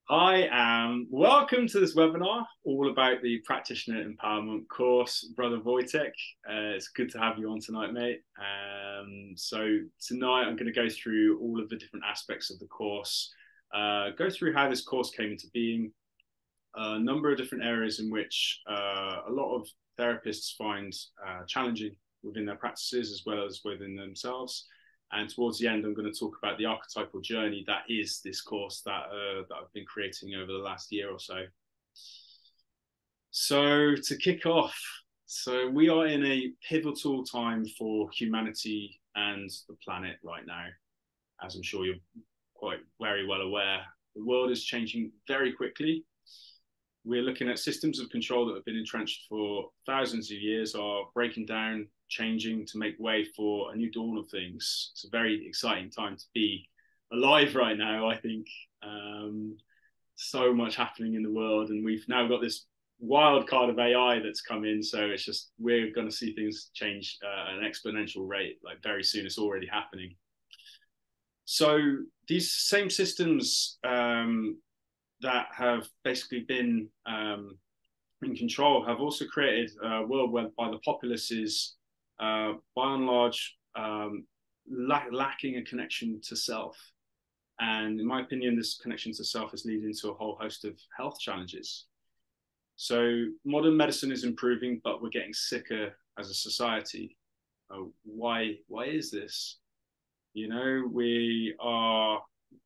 Hi, welcome to this webinar all about the Practitioner Empowerment course, Brother Wojtek. It's good to have you on tonight, mate. So tonight I'm going to go through all of the different aspects of the course, go through how this course came into being, a number of different areas in which a lot of therapists find challenging within their practices as well as within themselves. And towards the end, I'm going to talk about the archetypal journey that is this course that I've been creating over the last year or so. So to kick off, so we are in a pivotal time for humanity and the planet right now, as I'm sure you're quite very well aware. The world is changing very quickly. We're looking at systems of control that have been entrenched for thousands of years are breaking down, changing to make way for a new dawn of things. It's a very exciting time to be alive right now, I think. So much happening in the world, and we've now got this wild card of AI that's come in. So it's just, we're going to see things change at an exponential rate, like very soon. It's already happening. So these same systems that have basically been in control have also created a world whereby the populace is, by and large, lacking a connection to self. And in my opinion, this connection to self is leading to a whole host of health challenges. So modern medicine is improving, but we're getting sicker as a society. Why is this? You know, we are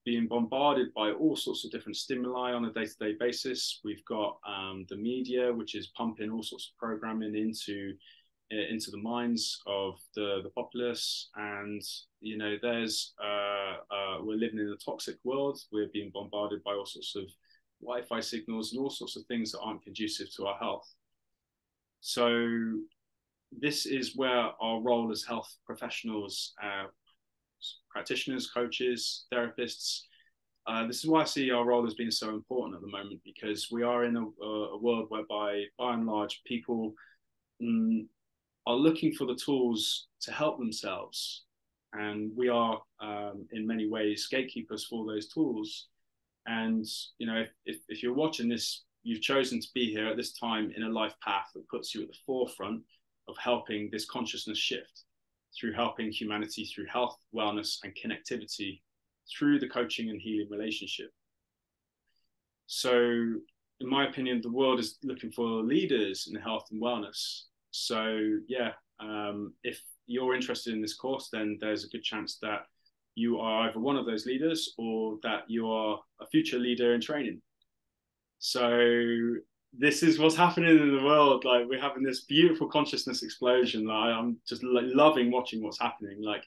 being bombarded by all sorts of different stimuli on a day-to-day basis. We've got the media, which is pumping all sorts of programming into the minds of the populace, and you know, we're living in a toxic world. We're being bombarded by all sorts of Wi-Fi signals and all sorts of things that aren't conducive to our health. So this is where our role as health professionals, practitioners, coaches, therapists. This is why I see our role as being so important at the moment, because we are in a world whereby, by and large, people are looking for the tools to help themselves. And we are, in many ways, gatekeepers for those tools. And, you know, if you're watching this, you've chosen to be here at this time in a life path that puts you at the forefront of helping this consciousness shift, through helping humanity through health, wellness, and connectivity through the coaching and healing relationship. So, in my opinion, the world is looking for leaders in health and wellness. So, yeah, if you're interested in this course, then there's a good chance that you are either one of those leaders or that you are a future leader in training. So this is what's happening in the world. Like, we're having this beautiful consciousness explosion. Like, I'm just loving watching what's happening. Like,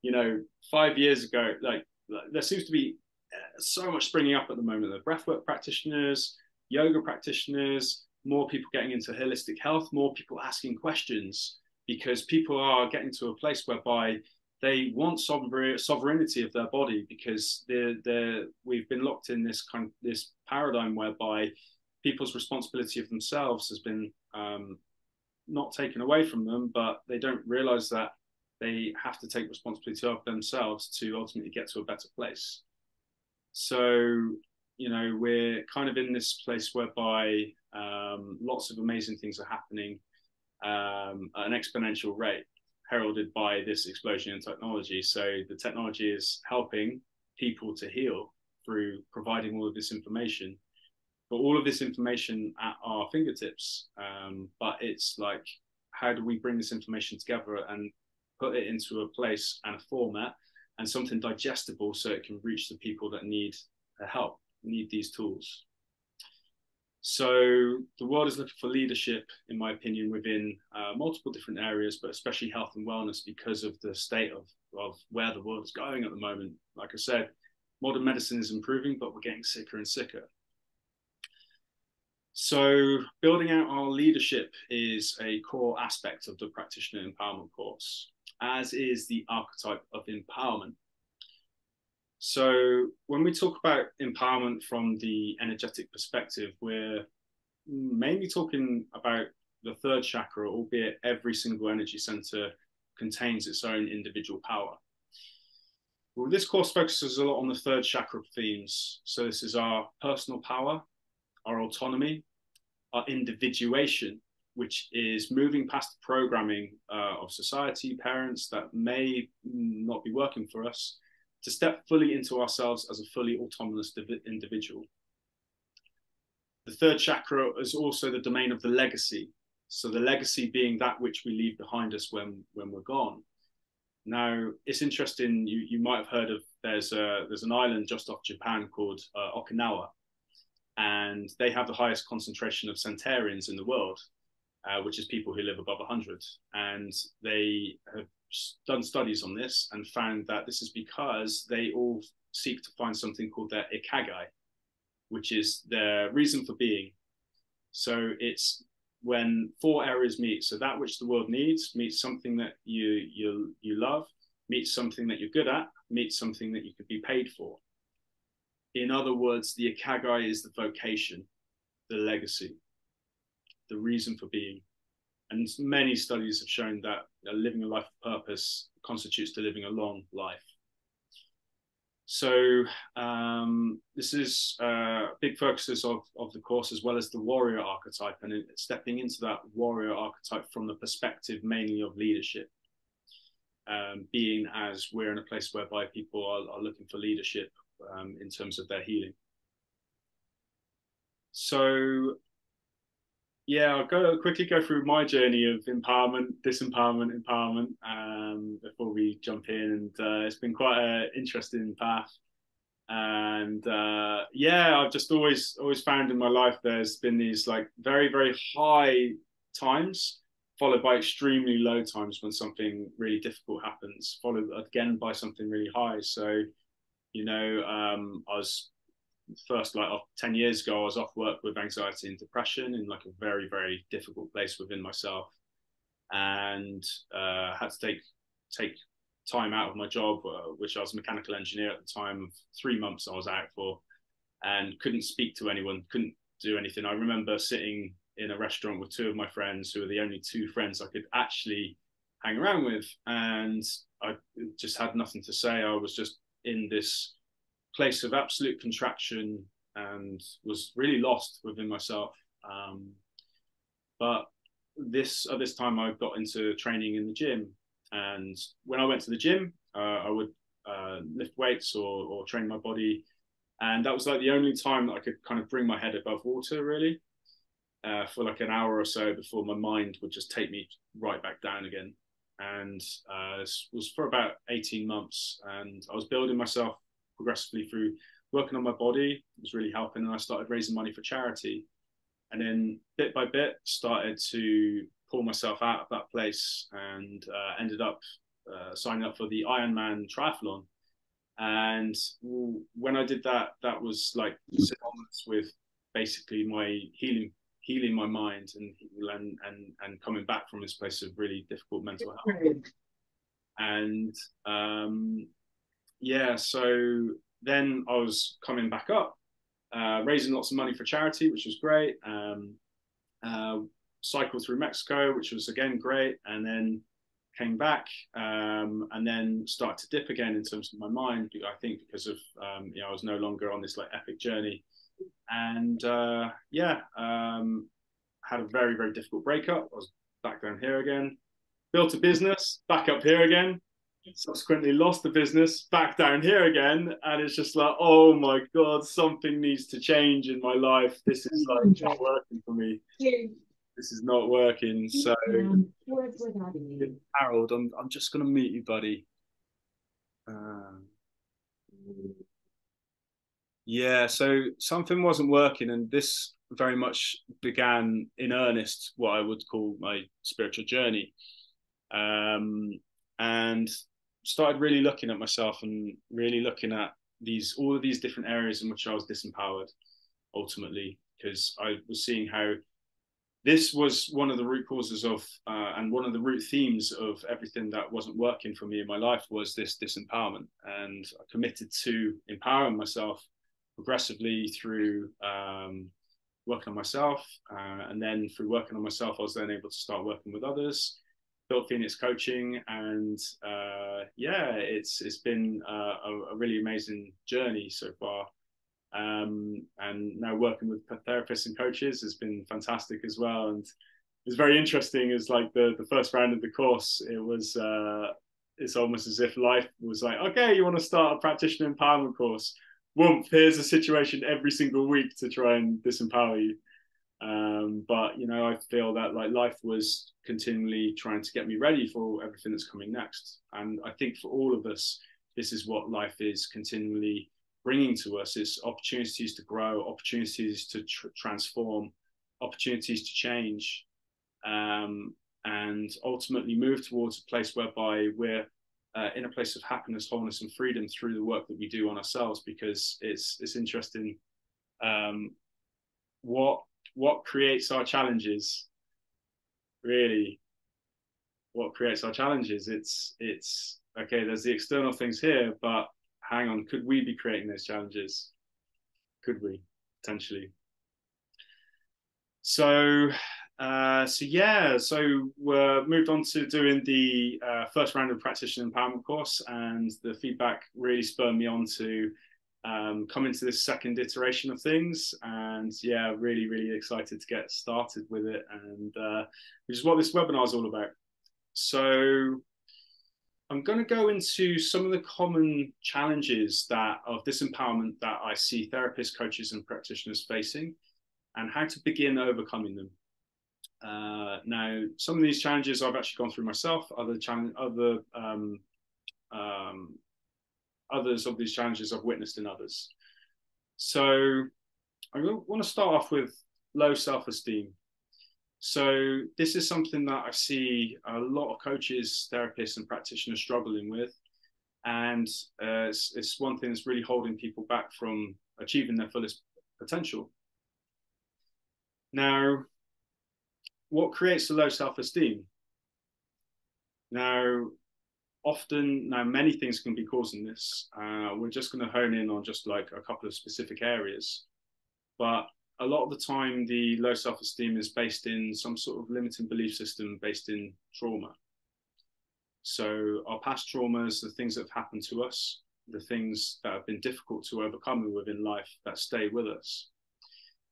you know, 5 years ago, like there seems to be so much springing up at the moment. The breathwork practitioners, yoga practitioners, more people getting into holistic health, more people asking questions, because people are getting to a place whereby they want sovereignty of their body, because we've been locked in this paradigm whereby people's responsibility of themselves has been not taken away from them, but they don't realize that they have to take responsibility of themselves to ultimately get to a better place. So, you know, we're kind of in this place whereby lots of amazing things are happening at an exponential rate, heralded by this explosion in technology. So the technology is helping people to heal through providing all of this information, but all of this information at our fingertips. But it's like, how do we bring this information together and put it into a place and a format and something digestible so it can reach the people that need help, need these tools? So the world is looking for leadership, in my opinion, within multiple different areas, but especially health and wellness, because of the state of where the world is going at the moment. Like I said, modern medicine is improving, but we're getting sicker and sicker. So building out our leadership is a core aspect of the Practitioner Empowerment course, as is the archetype of empowerment. So when we talk about empowerment from the energetic perspective, we're mainly talking about the third chakra, albeit every single energy center contains its own individual power. Well, this course focuses a lot on the third chakra themes. So this is our personal power, our autonomy, our individuation, which is moving past the programming of society, parents that may not be working for us, to step fully into ourselves as a fully autonomous individual. The third chakra is also the domain of the legacy. So the legacy being that which we leave behind us when we're gone. Now, it's interesting, you might have heard of, there's an island just off Japan called Okinawa, and they have the highest concentration of centenarians in the world, which is people who live above 100. And they have done studies on this and found that this is because they all seek to find something called their ikigai, which is their reason for being. So it's when four areas meet. So that which the world needs meets something that you love, meets something that you're good at, meets something that you could be paid for. In other words, the ikigai is the vocation, the legacy, the reason for being. And many studies have shown that living a life of purpose constitutes to living a long life. So this is big focuses of the course, as well as the warrior archetype, and stepping into that warrior archetype from the perspective mainly of leadership, being as we're in a place whereby people are looking for leadership in terms of their healing. So yeah, I'll quickly go through my journey of empowerment, disempowerment, empowerment before we jump in. And it's been quite an interesting path. And yeah, I've just always found in my life there's been these like very, very high times, followed by extremely low times when something really difficult happens, followed again by something really high. So, you know, I was first, like 10 years ago, I was off work with anxiety and depression in like a very, very difficult place within myself, and had to take time out of my job, which I was a mechanical engineer at the time. Of 3 months I was out for, and couldn't speak to anyone, couldn't do anything. I remember sitting in a restaurant with two of my friends, who were the only two friends I could actually hang around with, and I just had nothing to say. I was just in this place of absolute contraction and was really lost within myself. But at this time I got into training in the gym, and when I went to the gym, I would lift weights or train my body, and that was like the only time that I could kind of bring my head above water, really, for like an hour or so before my mind would just take me right back down again. And this was for about 18 months, and I was building myself progressively through working on my body. It was really helping, and I started raising money for charity, and then bit by bit started to pull myself out of that place, and ended up signing up for the Ironman triathlon. And when I did that, that was like synonymous with basically my healing my mind, and coming back from this place of really difficult mental health. And yeah, so then I was coming back up, raising lots of money for charity, which was great. Cycled through Mexico, which was again great, and then came back, and then started to dip again in terms of my mind. I think because of you know, I was no longer on this like epic journey, and yeah, had a very, very difficult breakup. I was back down here again, built a business, back up here again, subsequently lost the business, back down here again, and it's just like, oh my god, something needs to change in my life. This is like not working for me. This is not working. So Harold, I'm just gonna meet you, buddy. Yeah, so something wasn't working, and this very much began in earnest what I would call my spiritual journey. And started really looking at myself and really looking at all of these different areas in which I was disempowered ultimately, because I was seeing how this was one of the root causes of and one of the root themes of everything that wasn't working for me in my life was this disempowerment. And I committed to empowering myself progressively through working on myself, and then through working on myself I was then able to start working with others. built Phoenix Coaching, and yeah, it's been a really amazing journey so far. And now working with therapists and coaches has been fantastic as well. And it's very interesting. Is like the first round of the course, it was it's almost as if life was like, okay, you want to start a practitioner empowerment course? Whoomp, here's a situation every single week to try and disempower you. But you know, I feel that like life was continually trying to get me ready for everything that's coming next. And I think for all of us, this is what life is continually bringing to us: is opportunities to grow, opportunities to transform, opportunities to change, and ultimately move towards a place whereby we're in a place of happiness, wholeness, and freedom through the work that we do on ourselves. Because it's interesting, what creates our challenges, really. What creates our challenges? It's okay, there's the external things here, but hang on, could we be creating those challenges? Could we potentially? So yeah, so we're moved on to doing the first round of practitioner empowerment course, and the feedback really spurred me on to come into this second iteration of things. And yeah, really excited to get started with it, and which is what this webinar is all about. So I'm going to go into some of the common challenges of disempowerment that I see therapists, coaches, and practitioners facing, and how to begin overcoming them. Now, some of these challenges I've actually gone through myself. Others of these challenges I've witnessed in others. So I want to start off with low self-esteem. So this is something that I see a lot of coaches, therapists, and practitioners struggling with. And it's one thing that's really holding people back from achieving their fullest potential. Now, what creates the low self-esteem? Now, many things can be causing this. We're just going to hone in on just like a couple of specific areas. But a lot of the time, the low self-esteem is based in some sort of limiting belief system based in trauma. So our past traumas, the things that have happened to us, the things that have been difficult to overcome within life, that stay with us.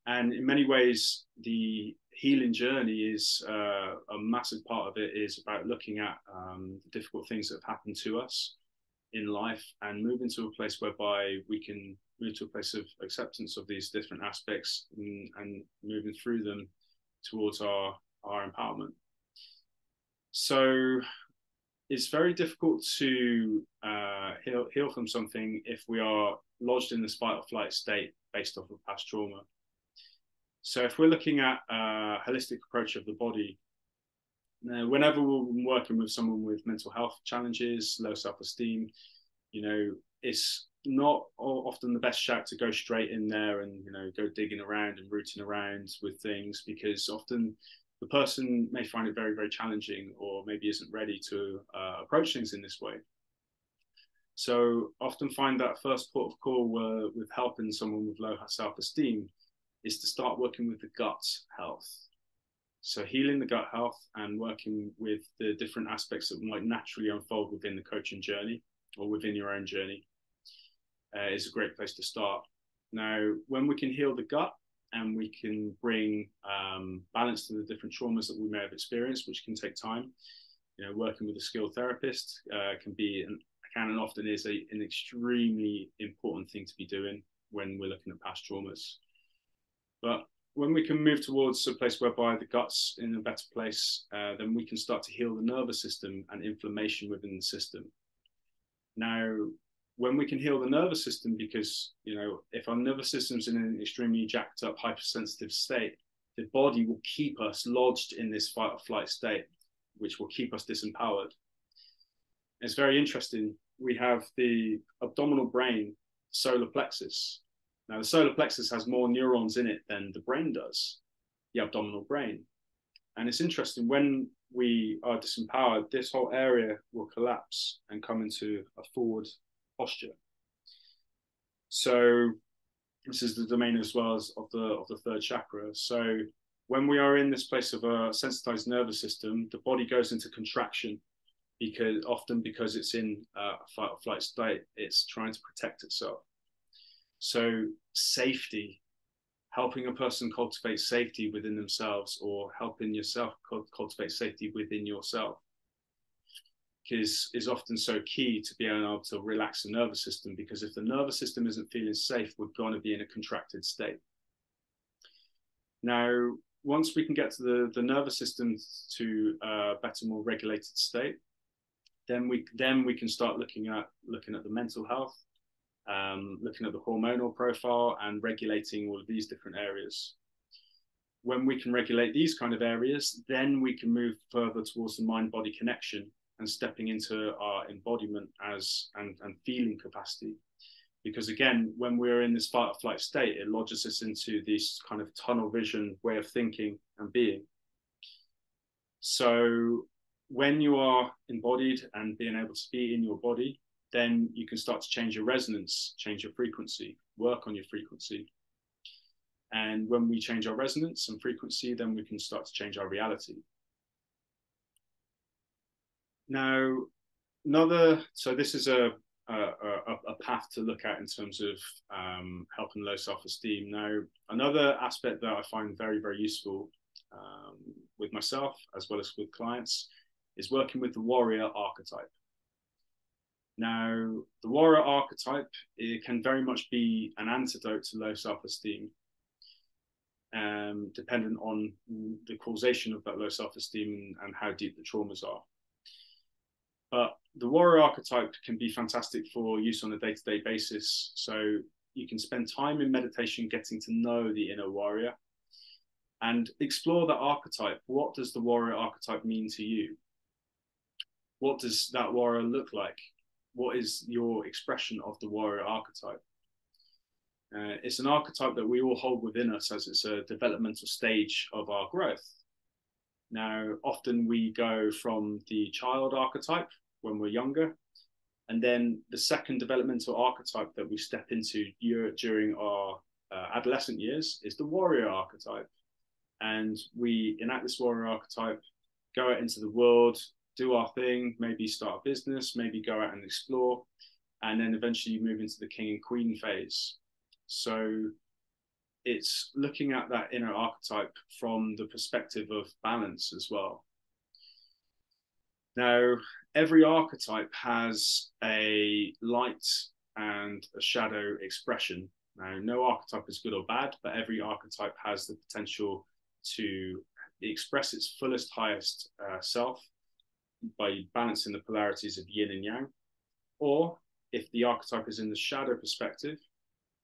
And in many ways, the healing journey is a massive part of it is about looking at the difficult things that have happened to us in life and moving to a place whereby we can move to a place of acceptance of these different aspects and moving through them towards our empowerment. So it's very difficult to heal from something if we are lodged in this fight or flight state based off of past trauma. So if we're looking at a holistic approach of the body, whenever we're working with someone with mental health challenges, low self-esteem, you know, it's not often the best shout to go straight in there and, you know, go digging around and rooting around with things, because often the person may find it very challenging, or maybe isn't ready to approach things in this way. So often find that first port of call with helping someone with low self-esteem is to start working with the gut health. So healing the gut health and working with the different aspects that might naturally unfold within the coaching journey or within your own journey is a great place to start. Now, when we can heal the gut and we can bring balance to the different traumas that we may have experienced, which can take time, you know, working with a skilled therapist can and often is an extremely important thing to be doing when we're looking at past traumas. But when we can move towards a place whereby the gut's in a better place, then we can start to heal the nervous system and inflammation within the system. Now, when we can heal the nervous system, because, you know, if our nervous system's in an extremely jacked up, hypersensitive state, the body will keep us lodged in this fight or flight state, which will keep us disempowered. It's very interesting. We have the abdominal brain, solar plexus. Now, the solar plexus has more neurons in it than the brain does, the abdominal brain. And it's interesting, when we are disempowered, this whole area will collapse and come into a forward posture. So this is the domain as well as of the third chakra. So when we are in this place of a sensitized nervous system, the body goes into contraction because it's in a fight or flight state. It's trying to protect itself. So safety, helping a person cultivate safety within themselves, or helping yourself cultivate safety within yourself, is often so key to being able to relax the nervous system, because if the nervous system isn't feeling safe, we're going to be in a contracted state. Now, once we can get to the nervous system to a better, more regulated state, then we can start looking at the mental health, looking at the hormonal profile, and regulating all of these different areas. When we can regulate these kind of areas, then we can move further towards the mind-body connection and stepping into our embodiment and feeling capacity. Because again, when we're in this fight or flight state, it lodges us into this kind of tunnel vision way of thinking and being. So when you are embodied and being able to be in your body, then you can start to change your resonance, change your frequency, work on your frequency. And when we change our resonance and frequency, then we can start to change our reality. Now, so this is a path to look at in terms of helping low self-esteem. Now, another aspect that I find very, very useful with myself as well as with clients is working with the warrior archetype. Now, the warrior archetype, it can very much be an antidote to low self-esteem, dependent on the causation of that low self-esteem and how deep the traumas are. But the warrior archetype can be fantastic for use on a day-to-day basis. So you can spend time in meditation getting to know the inner warrior and explore that archetype. What does the warrior archetype mean to you? What does that warrior look like? What is your expression of the warrior archetype? It's an archetype that we all hold within us, as it's a developmental stage of our growth. Now, often we go from the child archetype when we're younger, and then the second developmental archetype that we step into during our adolescent years is the warrior archetype. And we enact this warrior archetype, go out into the world, do our thing, maybe start a business, maybe go out and explore, and then eventually move into the king and queen phase. So it's looking at that inner archetype from the perspective of balance as well. Now, every archetype has a light and a shadow expression. Now, no archetype is good or bad, but every archetype has the potential to express its fullest, highest self by balancing the polarities of yin and yang. Or if the archetype is in the shadow perspective,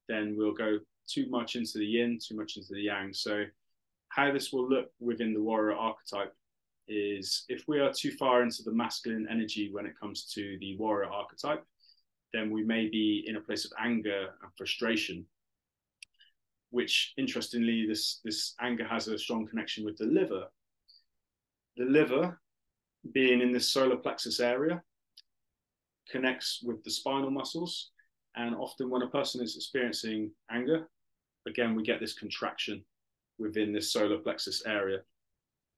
then we'll go too much into the yin, too much into the yang. So how this will look within the warrior archetype is, if we are too far into the masculine energy when it comes to the warrior archetype, then we may be in a place of anger and frustration, which interestingly, this anger has a strong connection with the liver. The liver, being in this solar plexus area, connects with the spinal muscles. And often when a person is experiencing anger, again, we get this contraction within this solar plexus area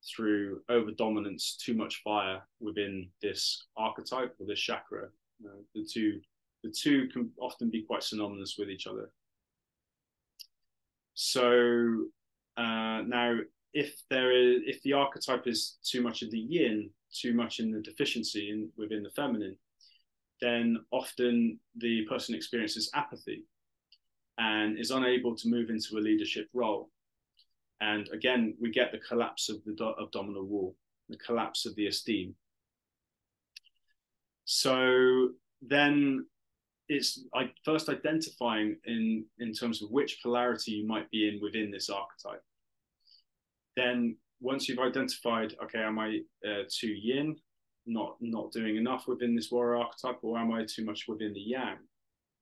through overdominance, too much fire within this archetype or this chakra. The two can often be quite synonymous with each other. So now, if the archetype is too much in the yin, too much in the deficiency within the feminine, then often the person experiences apathy and is unable to move into a leadership role. And again, we get the collapse of the abdominal wall, the collapse of the esteem. So then it's first identifying in terms of which polarity you might be in within this archetype. Then once you've identified, okay, am I too yin, not doing enough within this warrior archetype, or am I too much within the yang?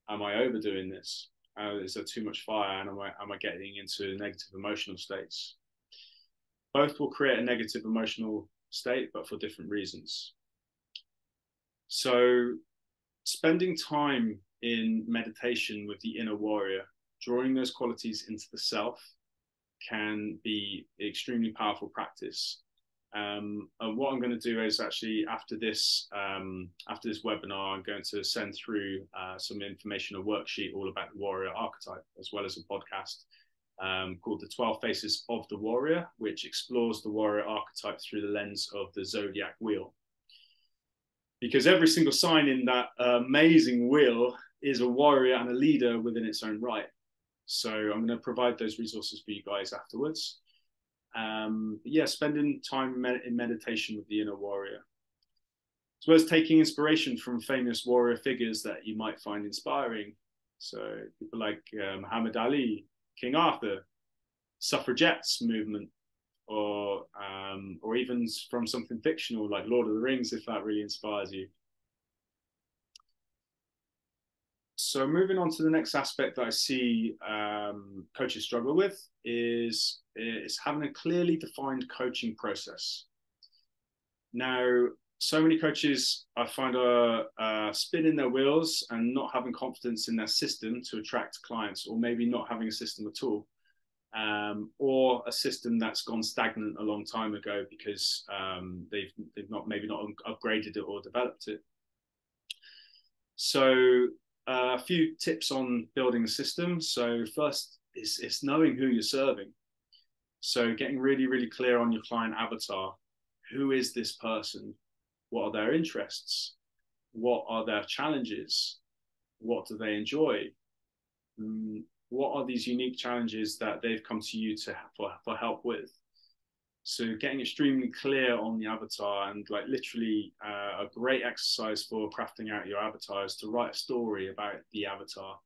Am I overdoing this? Is there too much fire, and am I getting into negative emotional states? Both will create a negative emotional state, but for different reasons. So spending time in meditation with the inner warrior, drawing those qualities into the self, can be extremely powerful practice. And what I'm going to do is actually after this webinar, I'm going to send through some information, a worksheet all about the warrior archetype, as well as a podcast called The 12 Faces of the Warrior, which explores the warrior archetype through the lens of the zodiac wheel. Because every single sign in that amazing wheel is a warrior and a leader within its own right. So I'm going to provide those resources for you guys afterwards. Yeah, spending time in meditation with the inner warrior, as well as taking inspiration from famous warrior figures that you might find inspiring. So people like Muhammad Ali, King Arthur, suffragettes movement, or even from something fictional like Lord of the Rings, if that really inspires you. So moving on to the next aspect that I see coaches struggle with is having a clearly defined coaching process. Now, so many coaches I find are spinning their wheels and not having confidence in their system to attract clients, or maybe not having a system at all, or a system that's gone stagnant a long time ago because they've not upgraded it or developed it. So a few tips on building a system. So first, it's knowing who you're serving. So getting really, really clear on your client avatar. Who is this person? What are their interests? What are their challenges? What do they enjoy? What are these unique challenges that they've come to you for help with? So getting extremely clear on the avatar, and like literally a great exercise for crafting out your avatar is to write a story about the avatar.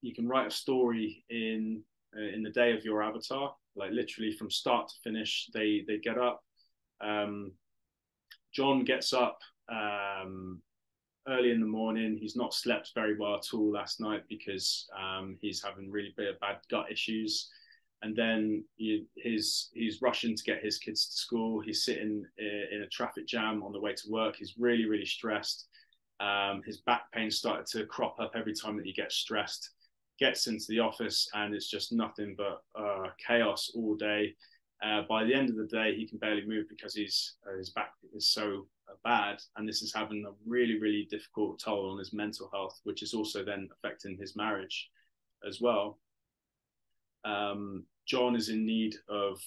You can write a story in the day of your avatar, like literally from start to finish. They get up. John gets up early in the morning. He's not slept very well at all last night because he's having really bad gut issues. And then he's rushing to get his kids to school. He's sitting in a traffic jam on the way to work. He's really, really stressed. His back pain started to crop up every time that he gets stressed. Gets into the office and it's just nothing but chaos all day. By the end of the day, he can barely move because his back is so bad. And this is having a really, really difficult toll on his mental health, which is also then affecting his marriage as well. John is in need of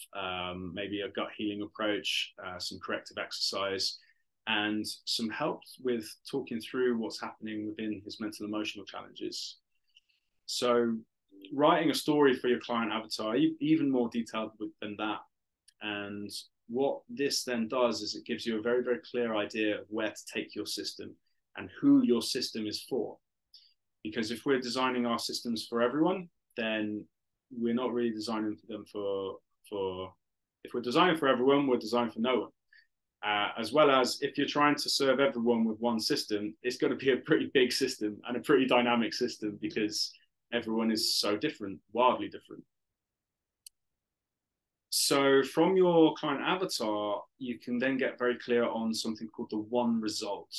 maybe a gut healing approach, some corrective exercise, and some help with talking through what's happening within his mental emotional challenges. So writing a story for your client avatar, even more detailed than that. And what this then does is it gives you a very, very clear idea of where to take your system and who your system is for. Because if we're designing our systems for everyone, then we're not really designing them for if we're designing for everyone, we're designing for no one. As well as if you're trying to serve everyone with one system, it's going to be a pretty big system and a pretty dynamic system because everyone is so different, wildly different. So from your client avatar, you can then get very clear on something called the one result.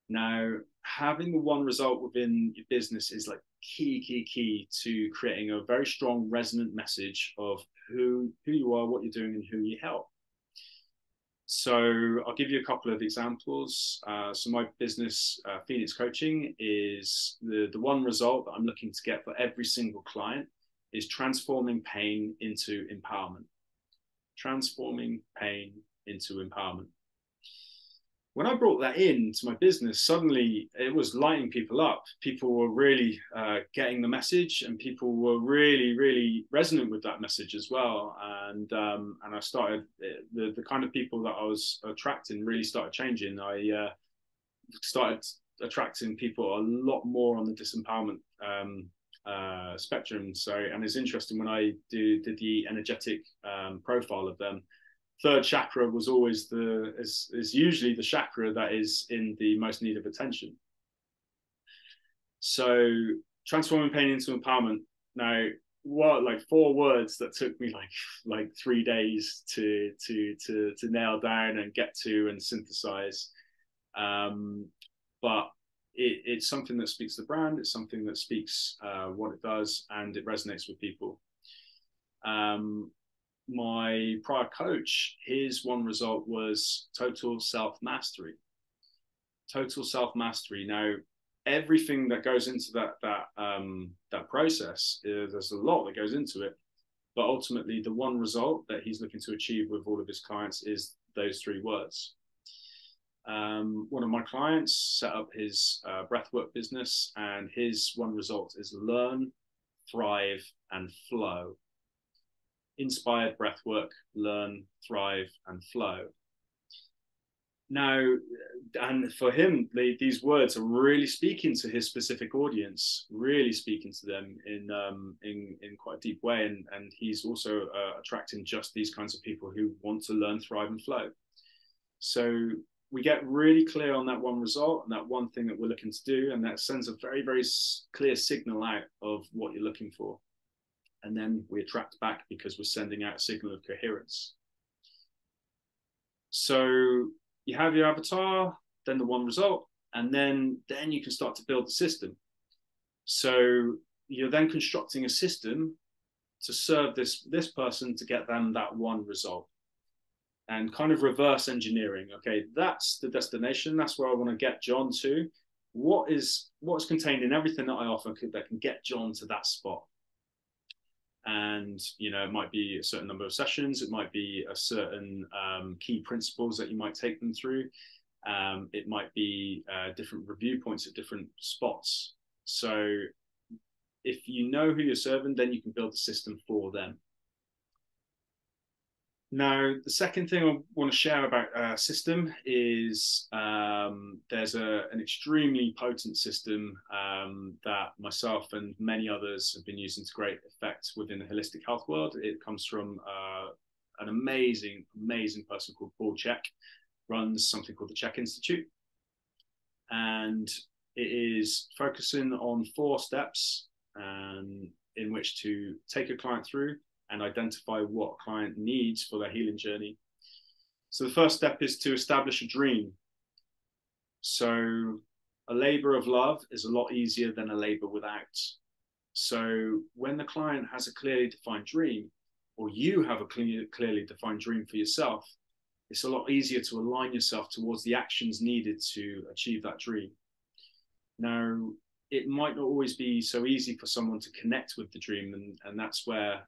Now, having the one result within your business is like key to creating a very strong resonant message of who you are, what you're doing, and who you help. So I'll give you a couple of examples. So my business, Phoenix Coaching, is the one result that I'm looking to get for every single client is transforming pain into empowerment. Transforming pain into empowerment. When I brought that into my business, suddenly it was lighting people up. People were really getting the message, and people were really, really resonant with that message as well. And I started the kind of people that I was attracting really started changing. I started attracting people a lot more on the disempowerment spectrum. So, and it's interesting when I did the energetic profile of them. Third chakra was always is usually the chakra that is in the most need of attention. So transforming pain into empowerment. Now, what, like 4 words that took me like 3 days to nail down and get to and synthesize. But it's something that speaks to the brand. It's something that speaks what it does, and it resonates with people. My prior coach, his one result was total self-mastery. Total self-mastery. Now, everything that goes into that process, there's a lot that goes into it, but ultimately the one result that he's looking to achieve with all of his clients is those three words. One of my clients set up his breathwork business, and his one result is learn, thrive, and flow. Inspired breathwork, learn, thrive, and flow. Now, and for him, these words are really speaking to his specific audience, really speaking to them in quite a deep way. And he's also attracting just these kinds of people who want to learn, thrive, and flow. So we get really clear on that one result and that one thing that we're looking to do, and that sends a very, very clear signal out of what you're looking for. And then we attract back because we're sending out a signal of coherence. So you have your avatar, then the one result, and then you can start to build the system. So you're then constructing a system to serve this person to get them that one result, and kind of reverse engineering. Okay, that's the destination. That's where I want to get John to. What's contained in everything that I offer that can get John to that spot? And it might be a certain number of sessions, it might be a certain key principles that you might take them through, it might be different review points at different spots. So if you know who you're serving, then you can build the system for them. Now, the second thing I want to share about system is there's an extremely potent system that myself and many others have been using to great effect within the holistic health world. It comes from an amazing, amazing person called Paul Chek, runs something called the Chek Institute. And it is focusing on 4 steps in which to take a client through and identify what a client needs for their healing journey. So the first step is to establish a dream. So a labor of love is a lot easier than a labor without. So when the client has a clearly defined dream, or you have a clearly defined dream for yourself, it's a lot easier to align yourself towards the actions needed to achieve that dream. Now, it might not always be so easy for someone to connect with the dream, and that's where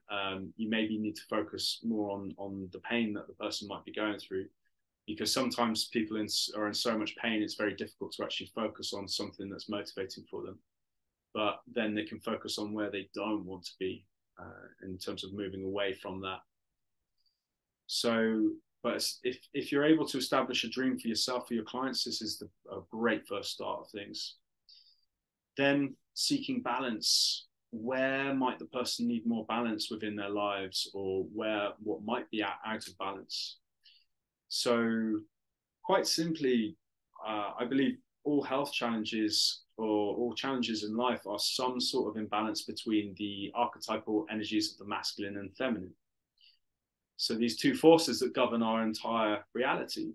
you maybe need to focus more on the pain that the person might be going through, because sometimes people are in so much pain, it's very difficult to actually focus on something that's motivating for them. But then they can focus on where they don't want to be in terms of moving away from that. So, but if you're able to establish a dream for yourself, for your clients, this is a great first start of things. Then seeking balance. Where might the person need more balance within their lives, or what might be out of balance? So quite simply, I believe all health challenges or all challenges in life are some sort of imbalance between the archetypal energies of the masculine and feminine. So these two forces that govern our entire reality.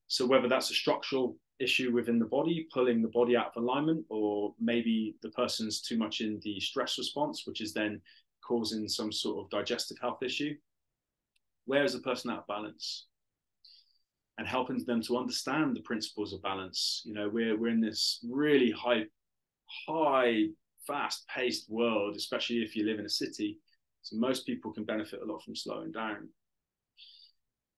So whether that's a structural issue within the body, pulling the body out of alignment, or maybe the person's too much in the stress response, which is then causing some sort of digestive health issue. Where is the person out of balance? And helping them to understand the principles of balance. We're in this really high, fast-paced world, especially if you live in a city. So most people can benefit a lot from slowing down.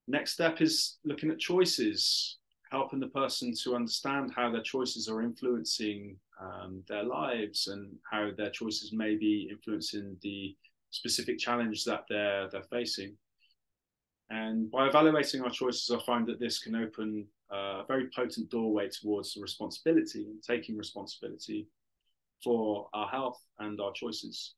Next step is looking at choices, helping the person to understand how their choices are influencing their lives, and how their choices may be influencing the specific challenge that they're facing. And by evaluating our choices, I find that this can open a very potent doorway towards the responsibility and taking responsibility for our health and our choices.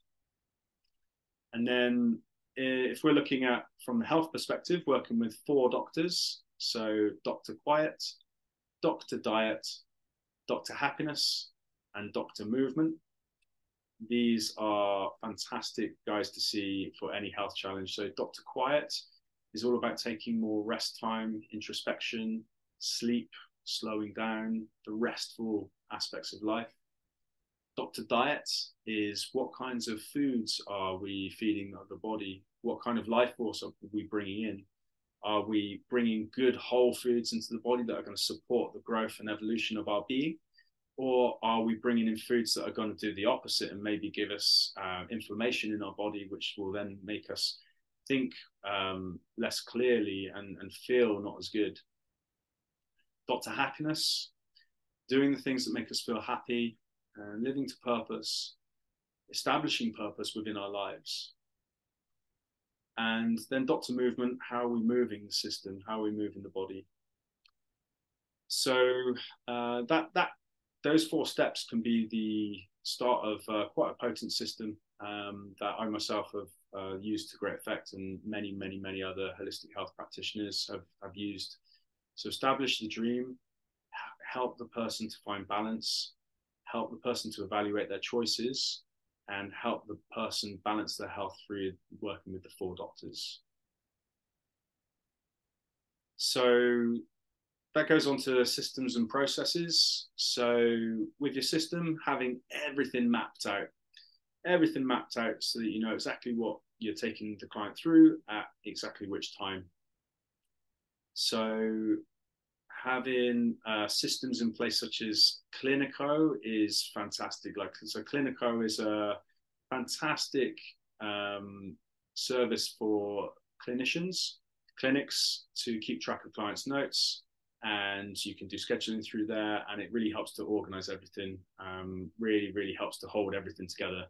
And then if we're looking at, from the health perspective, working with 4 doctors, so Dr. Quiet, Dr. Diet, Dr. Happiness, and Dr. Movement. These are fantastic guys to see for any health challenge. So Dr. Quiet is all about taking more rest time, introspection, sleep, slowing down, the restful aspects of life. Doctor diet is what kinds of foods are we feeding the body? What kind of life force are we bringing in? Are we bringing good whole foods into the body that are going to support the growth and evolution of our being? Or are we bringing in foods that are going to do the opposite and maybe give us inflammation in our body, which will then make us think less clearly and feel not as good? Dr. Happiness, doing the things that make us feel happy, living to purpose, establishing purpose within our lives. And then Dr. Movement, how are we moving the system? How are we moving the body? So those 4 steps can be the start of quite a potent system that I myself have used to great effect, and many other holistic health practitioners have used. So establish the dream, help the person to find balance, help the person to evaluate their choices, and help the person balance their health through working with the 4 doctors. So that goes on to systems and processes. So with your system, having everything mapped out so that you know exactly what you're taking the client through at exactly which time. So having systems in place such as Clinico is fantastic. So Clinico is a fantastic service for clinics to keep track of clients' notes, and you can do scheduling through there, and it really helps to organize everything. Really helps to hold everything together.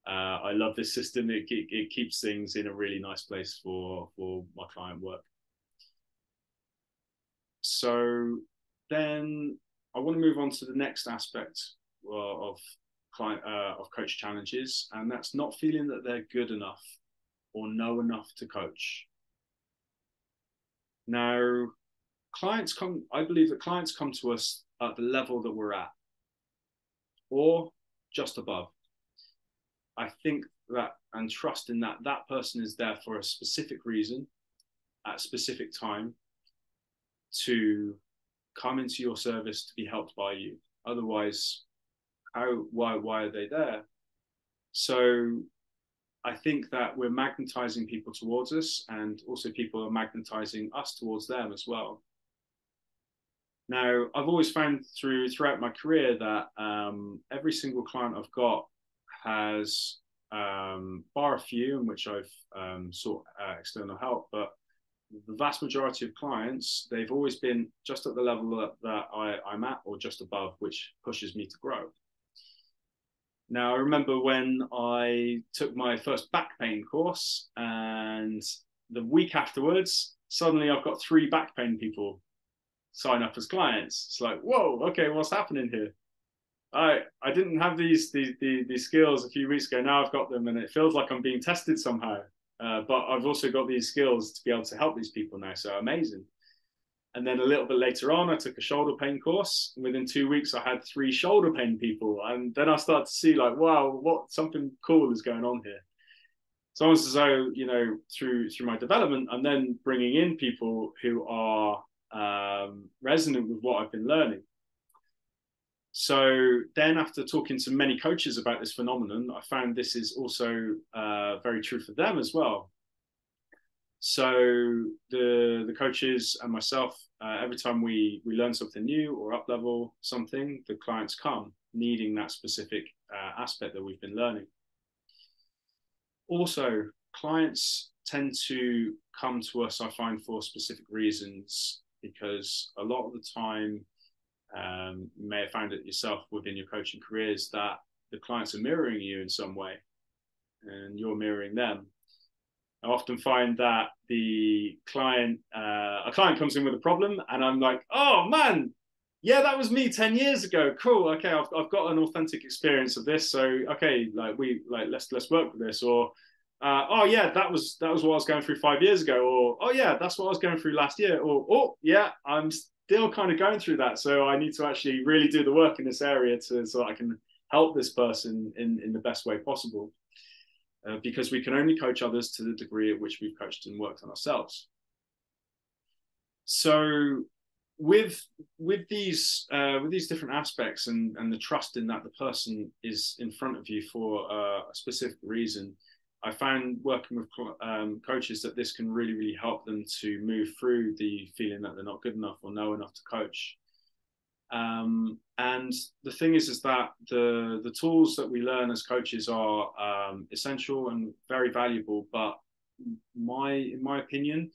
I love this system. It keeps things in a really nice place for my client work. So then I want to move on to the next aspect of coach challenges, and that's not feeling that they're good enough or know enough to coach. Now, I believe that clients come to us at the level that we're at, or just above. I think that and trust in that person is there for a specific reason at a specific time to come into your service to be helped by you. Otherwise, why are they there? So I think that we're magnetizing people towards us, and also people are magnetizing us towards them as well. Now, I've always found throughout my career that every single client I've got has, bar a few in which I've sought external help, but the vast majority of clients, they've always been just at the level that I'm at or just above, which pushes me to grow. Now, I remember when I took my first back pain course, and the week afterwards, suddenly I've got 3 back pain people sign up as clients. It's like, whoa, okay, what's happening here? I didn't have these skills a few weeks ago. Now I've got them, and it feels like I'm being tested somehow. But I've also got these skills to be able to help these people now. So amazing. And then a little bit later on, I took a shoulder pain course. Within 2 weeks, I had 3 shoulder pain people. And then I started to see like, wow, something cool is going on here. It's almost as though, you know, through my development, I'm then bringing in people who are resonant with what I've been learning. So then after talking to many coaches about this phenomenon, I found this is also very true for them as well. So the coaches and myself, every time we learn something new or up level something, the clients come needing that specific aspect that we've been learning. Also, clients tend to come to us, I find, for specific reasons, because a lot of the time, you may have found it yourself within your coaching careers, that the clients are mirroring you in some way and you're mirroring them. I often find that a client comes in with a problem, and I'm like, oh man, yeah, that was me 10 years ago. Cool. Okay. I've got an authentic experience of this. So, okay, let's work with this. Or, oh yeah, that was what I was going through 5 years ago. Or, oh yeah, that's what I was going through last year. Or, oh yeah, I'm still kind of going through that. So I need to actually really do the work in this area so that I can help this person in the best way possible. Because we can only coach others to the degree at which we've coached and worked on ourselves. So with these different aspects and the trust in that the person is in front of you for a specific reason, I found working with coaches that this can really help them to move through the feeling that they're not good enough or know enough to coach. And the thing is that the tools that we learn as coaches are essential and very valuable. But in my opinion,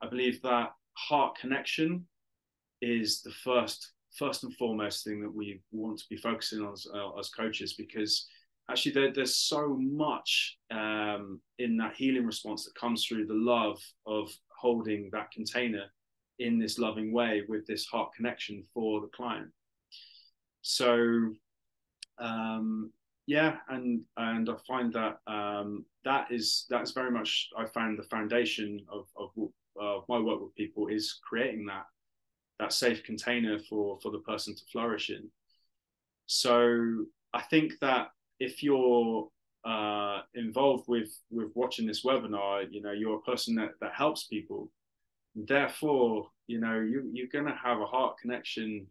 I believe that heart connection is the first and foremost thing that we want to be focusing on as coaches, because actually there's so much in that healing response that comes through the love of holding that container in this loving way with this heart connection for the client. So yeah, and I find that that's very much, I find, the foundation of my work with people is creating that safe container for the person to flourish in. So I think that if you're involved with watching this webinar, you know, you're a person that helps people. Therefore, you know, you're going to have a heart connection,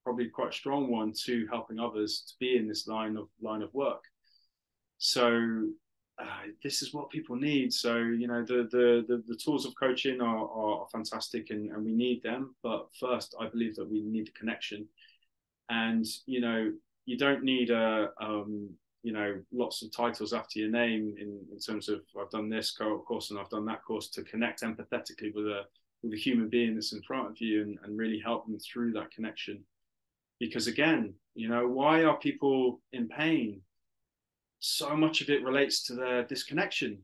probably quite a strong one, to helping others to be in this line of work. So this is what people need. So, you know, the tools of coaching are fantastic, and we need them. But first, I believe that we need a connection. And, you know, you don't need you know, lots of titles after your name in terms of I've done this course and I've done that course, to connect empathetically with a human being that's in front of you and really help them through that connection. Because again, you know, why are people in pain? So much of it relates to their disconnection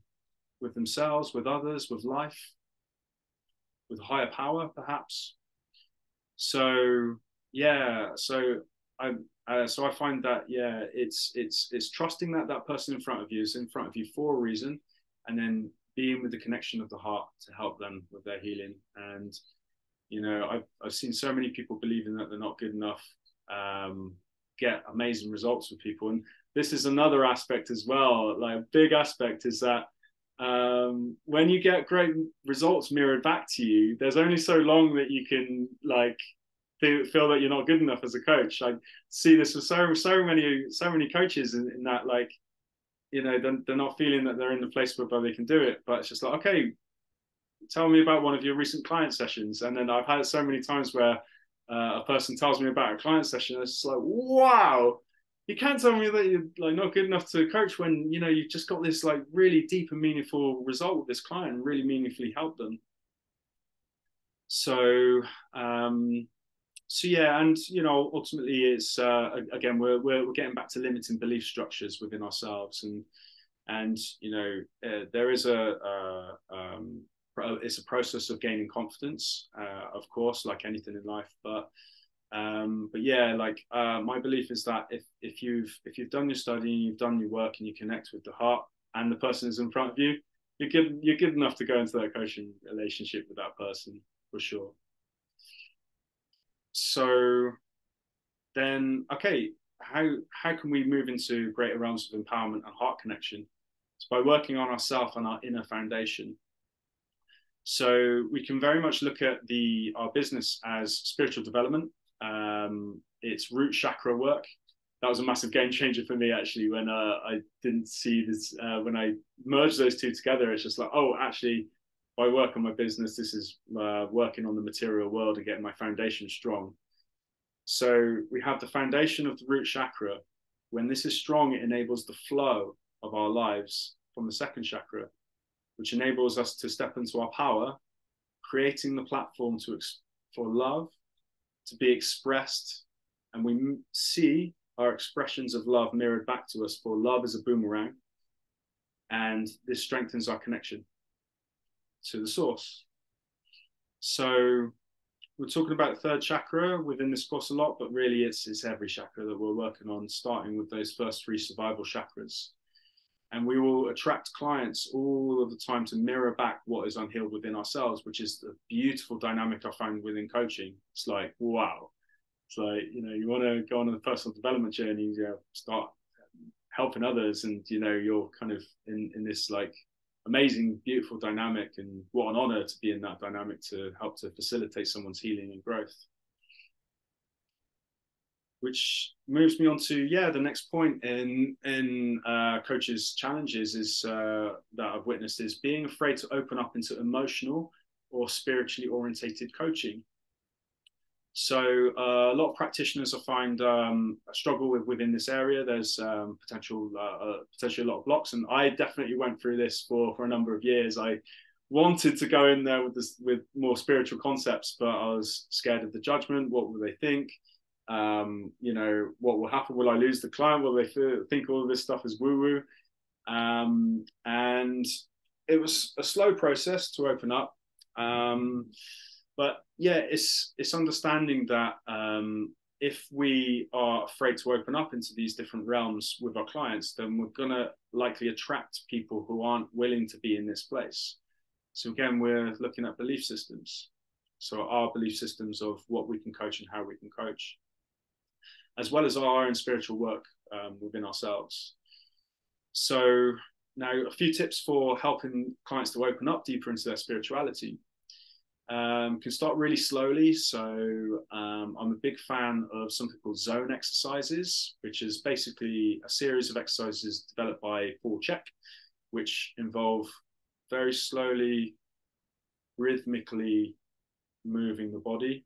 with themselves, with others, with life, with higher power, perhaps. So yeah, so I find that, yeah, it's trusting that person in front of you is in front of you for a reason, and then being with the connection of the heart to help them with their healing. And you know, I've seen so many people believing that they're not good enough get amazing results with people. And this is another aspect as well. Like, a big aspect is that when you get great results mirrored back to you, there's only so long that you can like feel that you're not good enough as a coach. I see this with so many coaches in that, like, you know, they're not feeling that they're in the place where they can do it. But it's just like, okay, tell me about one of your recent client sessions. And then I've had it so many times where a person tells me about a client session. It's just like, wow, you can't tell me that you're like not good enough to coach when, you know, you've just got this like really deep and meaningful result with this client and really meaningfully help them. So so yeah, and you know, ultimately it's again, we're getting back to limiting belief structures within ourselves. And you know, there is it's a process of gaining confidence, of course, like anything in life. But yeah, like my belief is that if you've done your study, you've done your work, and you connect with the heart, and the person is in front of you, you're good enough to go into that coaching relationship with that person, for sure. So then, okay, how can we move into greater realms of empowerment and heart connection? It's by working on ourselves and our inner foundation. So we can very much look at our business as spiritual development. It's root chakra work. That was a massive game changer for me, actually, when I didn't see this. When I merged those two together, it's just like, oh, actually, by work on my business, this is working on the material world and getting my foundation strong. So we have the foundation of the root chakra. When this is strong, it enables the flow of our lives from the second chakra, which enables us to step into our power, creating the platform for love to be expressed. And we see our expressions of love mirrored back to us, for love is a boomerang. And this strengthens our connection to the source. So we're talking about the third chakra within this course a lot, but really it's every chakra that we're working on, starting with those first three survival chakras. And we will attract clients all of the time to mirror back what is unhealed within ourselves, which is the beautiful dynamic I find within coaching. It's like, wow. It's like, you know, you want to go on a personal development journey, you know, start helping others, and, you know, you're kind of in this like amazing, beautiful dynamic. And what an honor to be in that dynamic to help to facilitate someone's healing and growth. which moves me on to the next point in coaches' challenges is that I've witnessed is being afraid to open up into emotional or spiritually orientated coaching. So a lot of practitioners I find struggle within this area. There's potentially a lot of blocks, and I definitely went through this for a number of years. I wanted to go in there with more spiritual concepts, but I was scared of the judgment. What will they think? What will happen? Will I lose the client? Will they think all of this stuff is woo-woo? And it was a slow process to open up. But yeah, it's understanding that if we are afraid to open up into these different realms with our clients, then we're going to likely attract people who aren't willing to be in this place. So again, we're looking at belief systems. So our belief systems of what we can coach and how we can coach, as well as our own spiritual work within ourselves. So now a few tips for helping clients to open up deeper into their spirituality. Can start really slowly. So I'm a big fan of something called zone exercises, which is basically a series of exercises developed by Paul Chek, which involve very slowly, rhythmically moving the body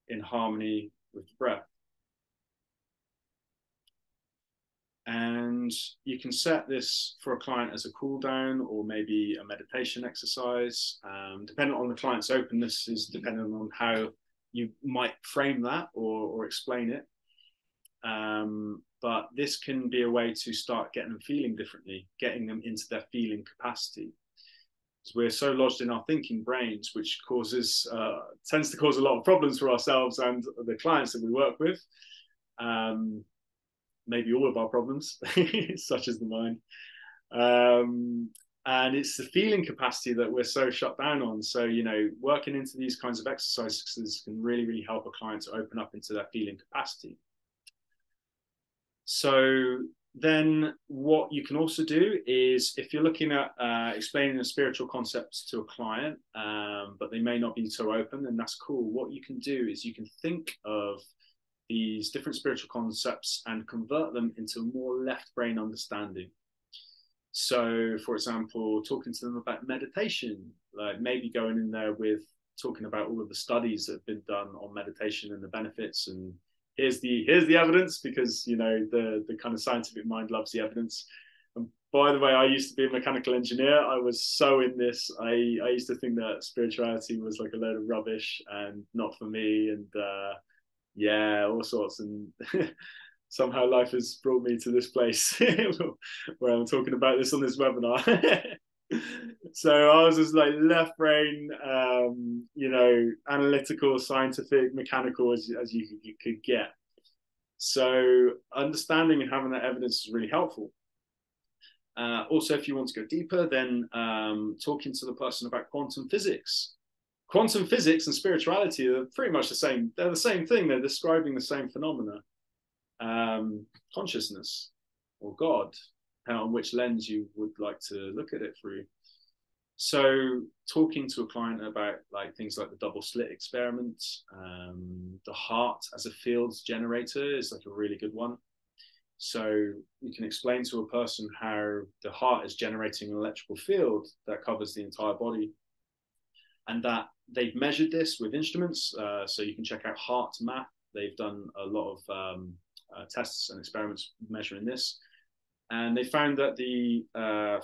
in harmony with the breath. And you can set this for a client as a cool down or maybe a meditation exercise. Depending on the client's openness is dependent on how you might frame that or explain it. But this can be a way to start getting them feeling differently, getting them into their feeling capacity. Because we're so lodged in our thinking brains, which tends to cause a lot of problems for ourselves and the clients that we work with. Maybe all of our problems, such as the mind. And it's the feeling capacity that we're so shut down on. So, working into these kinds of exercises can really, really help a client to open up into their feeling capacity. So then what you can also do is, if you're looking at explaining the spiritual concepts to a client, but they may not be so open, then that's cool. What you can do is you can think of these different spiritual concepts and convert them into a more left brain understanding. So, for example, talking to them about meditation, like maybe going in there with talking about all of the studies that have been done on meditation and the benefits, and here's the evidence, because the kind of scientific mind loves the evidence. And by the way, I used to be a mechanical engineer. I was so in this. I used to think that spirituality was like a load of rubbish and not for me, and all sorts. And somehow life has brought me to this place where I'm talking about this on this webinar. So I was just like left brain, analytical, scientific, mechanical as you could get. So understanding and having that evidence is really helpful. Also, if you want to go deeper, then talking to the person about quantum physics. Quantum physics and spirituality are pretty much the same. They're the same thing. They're describing the same phenomena. Consciousness or God, depending on which lens you would like to look at it through. So talking to a client about like things like the double slit experiment, the heart as a fields generator is like a really good one. So you can explain to a person how the heart is generating an electrical field that covers the entire body, and that they've measured this with instruments. So you can check out Heart Map. They've done a lot of tests and experiments measuring this. And they found that the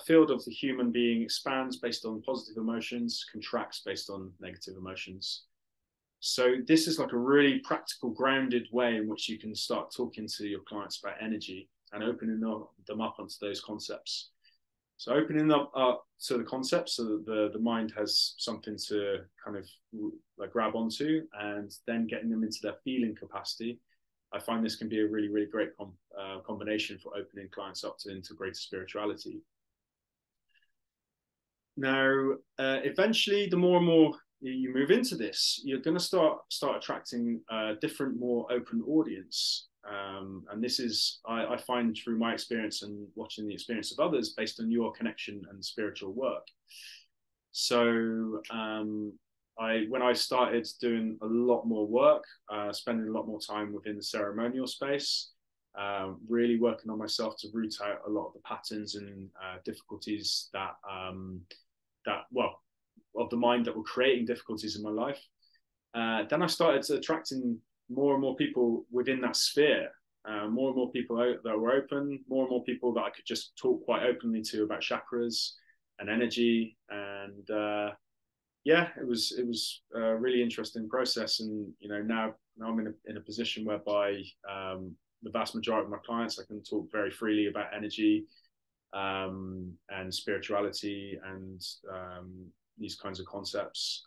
field of the human being expands based on positive emotions, contracts based on negative emotions. So this is like a really practical, grounded way in which you can start talking to your clients about energy and opening them up onto those concepts. So opening them up to the concepts so that the mind has something to kind of like grab onto, and then getting them into their feeling capacity. I find this can be a really, really great combination for opening clients up to integrated spirituality. Now, eventually, the more and more you move into this, you're going to start attracting a different, more open audience. And this is, I find through my experience and watching the experience of others based on your connection and spiritual work. So when I started doing a lot more work, spending a lot more time within the ceremonial space, really working on myself to root out a lot of the patterns and difficulties well, of the mind that were creating difficulties in my life. Then I started attracting more and more people within that sphere, more and more people that were open, more and more people that I could just talk quite openly to about chakras and energy. And yeah, it was a really interesting process. And now I'm in a position whereby the vast majority of my clients, I can talk very freely about energy and spirituality and these kinds of concepts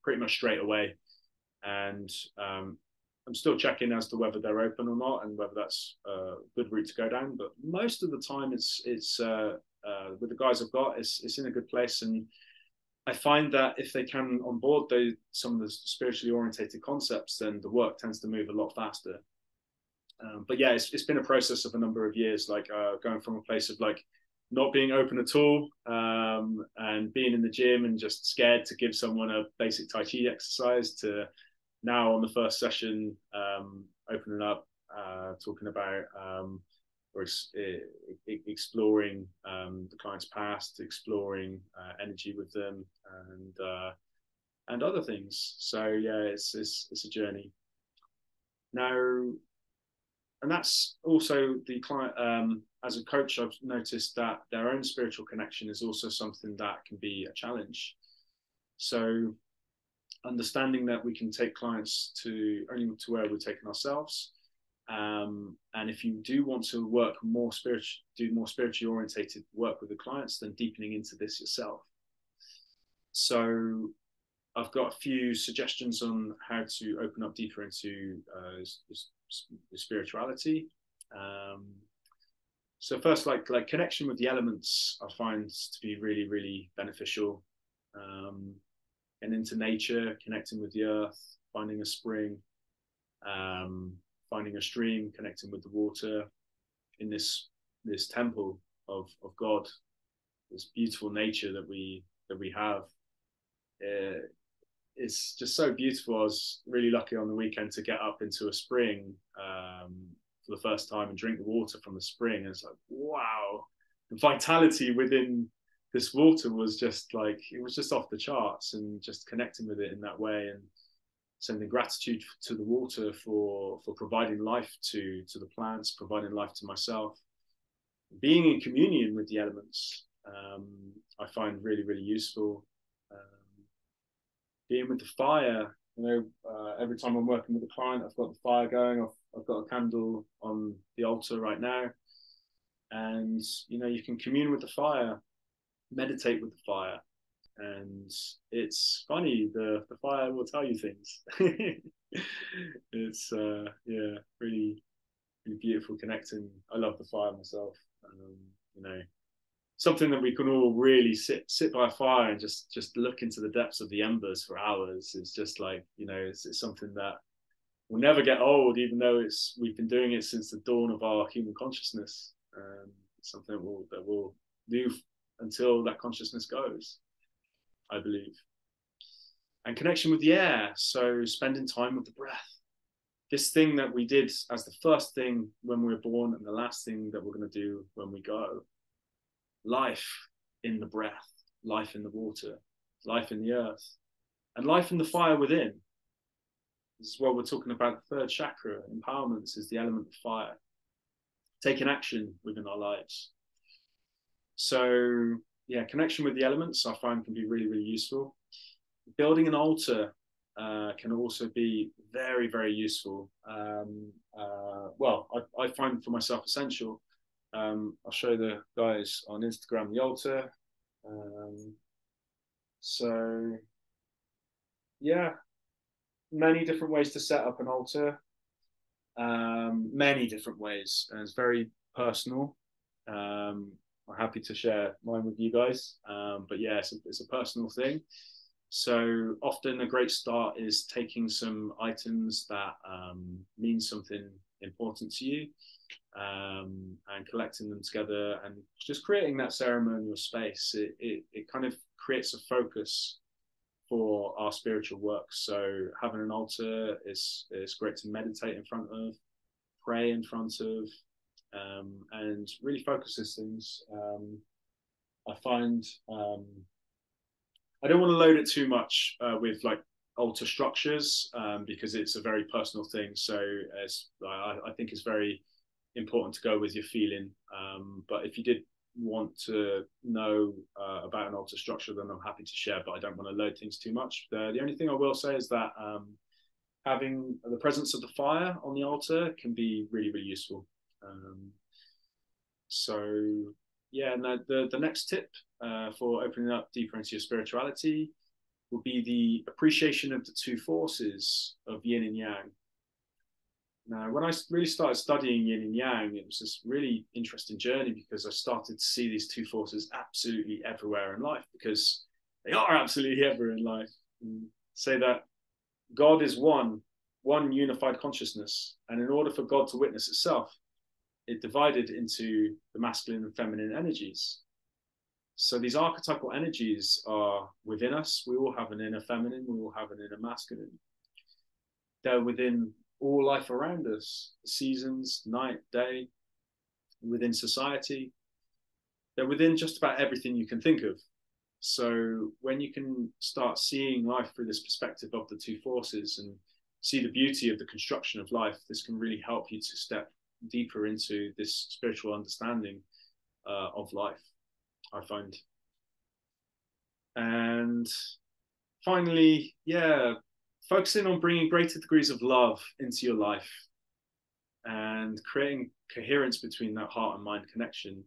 pretty much straight away. And I'm still checking as to whether they're open or not, and whether that's a good route to go down. But most of the time, it's with the guys I've got, it's in a good place. And I find that if they can onboard some of the spiritually orientated concepts, then the work tends to move a lot faster. But yeah, it's been a process of a number of years, like going from a place of like not being open at all, and being in the gym and just scared to give someone a basic Tai Chi exercise, to now on the first session, opening up, talking about or exploring the client's past, exploring energy with them, and other things. So yeah, it's a journey now. And that's also the client. As a coach, I've noticed that their own spiritual connection is also something that can be a challenge. So understanding that we can take clients only to where we're taking ourselves. And if you do want to do more spiritually orientated work with the clients, then deepening into this yourself. So I've got a few suggestions on how to open up deeper into spirituality. So first, like connection with the elements, I find to be really, really beneficial. And into nature, connecting with the earth, finding a spring, finding a stream, connecting with the water in this temple of God, this beautiful nature that we have. It's just so beautiful. I was really lucky on the weekend to get up into a spring for the first time and drink the water from the spring. And it's like, wow, the vitality within this water was just like, it was just off the charts. And just connecting with it in that way, and sending gratitude to the water for providing life to the plants, providing life to myself, being in communion with the elements, I find really, really useful. Being with the fire, every time I'm working with a client, I've got the fire going. I've got a candle on the altar right now, and you can commune with the fire, meditate with the fire, and it's funny. The fire will tell you things. It's yeah, really, really beautiful connecting. I love the fire myself. Something that we can all really sit by a fire and just look into the depths of the embers for hours. It's just like, it's something that will never get old, even though we've been doing it since the dawn of our human consciousness. It's something that we'll do until that consciousness goes, I believe. And connection with the air, so spending time with the breath. This thing that we did as the first thing when we were born and the last thing that we're going to do when we go. Life in the breath, life in the water, life in the earth, and life in the fire within. This is what we're talking about. The third chakra, empowerment, is the element of fire. Taking action within our lives. So yeah, connection with the elements I find can be really, really useful. Building an altar can also be very, very useful. Well, I find for myself essential. I'll show the guys on Instagram the altar. So yeah, many different ways to set up an altar. Many different ways, and it's very personal. I'm happy to share mine with you guys. But yeah, it's a personal thing. So often a great start is taking some items that mean something important to you, and collecting them together and just creating that ceremonial space. It kind of creates a focus for our spiritual work. So having an altar is great to meditate in front of, pray in front of, and really focuses things. I find I don't want to load it too much with like altar structures because it's a very personal thing. So I think it's very important to go with your feeling. But if you did want to know about an altar structure, then I'm happy to share, but I don't want to load things too much. The only thing I will say is that having the presence of the fire on the altar can be really, really useful. So yeah, and the next tip for opening up deeper into your spirituality will be the appreciation of the two forces of yin and yang. Now, when I really started studying yin and yang, it was this really interesting journey because I started to see these two forces absolutely everywhere in life, because they are absolutely everywhere in life. And say that God is one unified consciousness, and in order for God to witness itself, it divided into the masculine and feminine energies. So these archetypal energies are within us. We all have an inner feminine, we all have an inner masculine. They're within all life around us, the seasons, night, day, within society. They're within just about everything you can think of. So when you can start seeing life through this perspective of the two forces and see the beauty of the construction of life, this can really help you to step deeper into this spiritual understanding of life, I find. And finally, yeah, focusing on bringing greater degrees of love into your life and creating coherence between that heart and mind connection.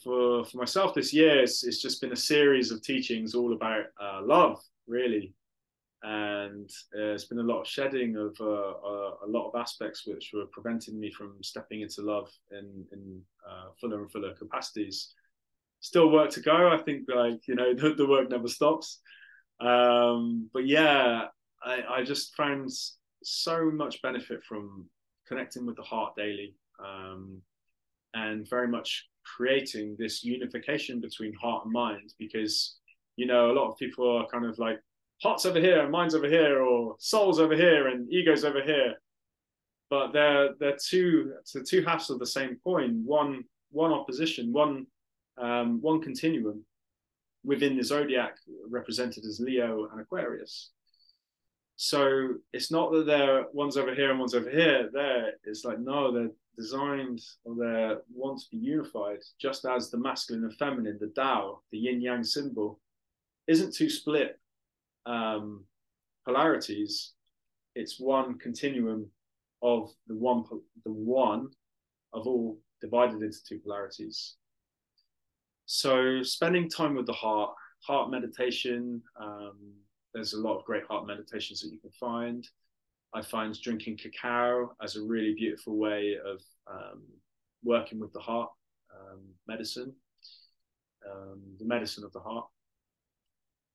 For myself this year, it's just been a series of teachings all about love, really. And it's been a lot of shedding of a lot of aspects which were preventing me from stepping into love in fuller and fuller capacities. Still work to go. I think, like, you know, the work never stops. But yeah, I just found so much benefit from connecting with the heart daily, and very much creating this unification between heart and mind, because, you know, a lot of people are kind of like, heart's over here and mind's over here, or soul's over here and ego's over here, but they're two halves of the same coin, one opposition, one continuum within the zodiac, represented as Leo and Aquarius. So it's not that they're one's over here and one's over here. It's like, no, they're designed, or they want to be unified, just as the masculine and feminine, the Tao, the yin yang symbol, isn't two split polarities. It's one continuum of the one of all, divided into two polarities. So spending time with the heart meditation, there's a lot of great heart meditations that you can find. I find drinking cacao as a really beautiful way of working with the heart, medicine, the medicine of the heart.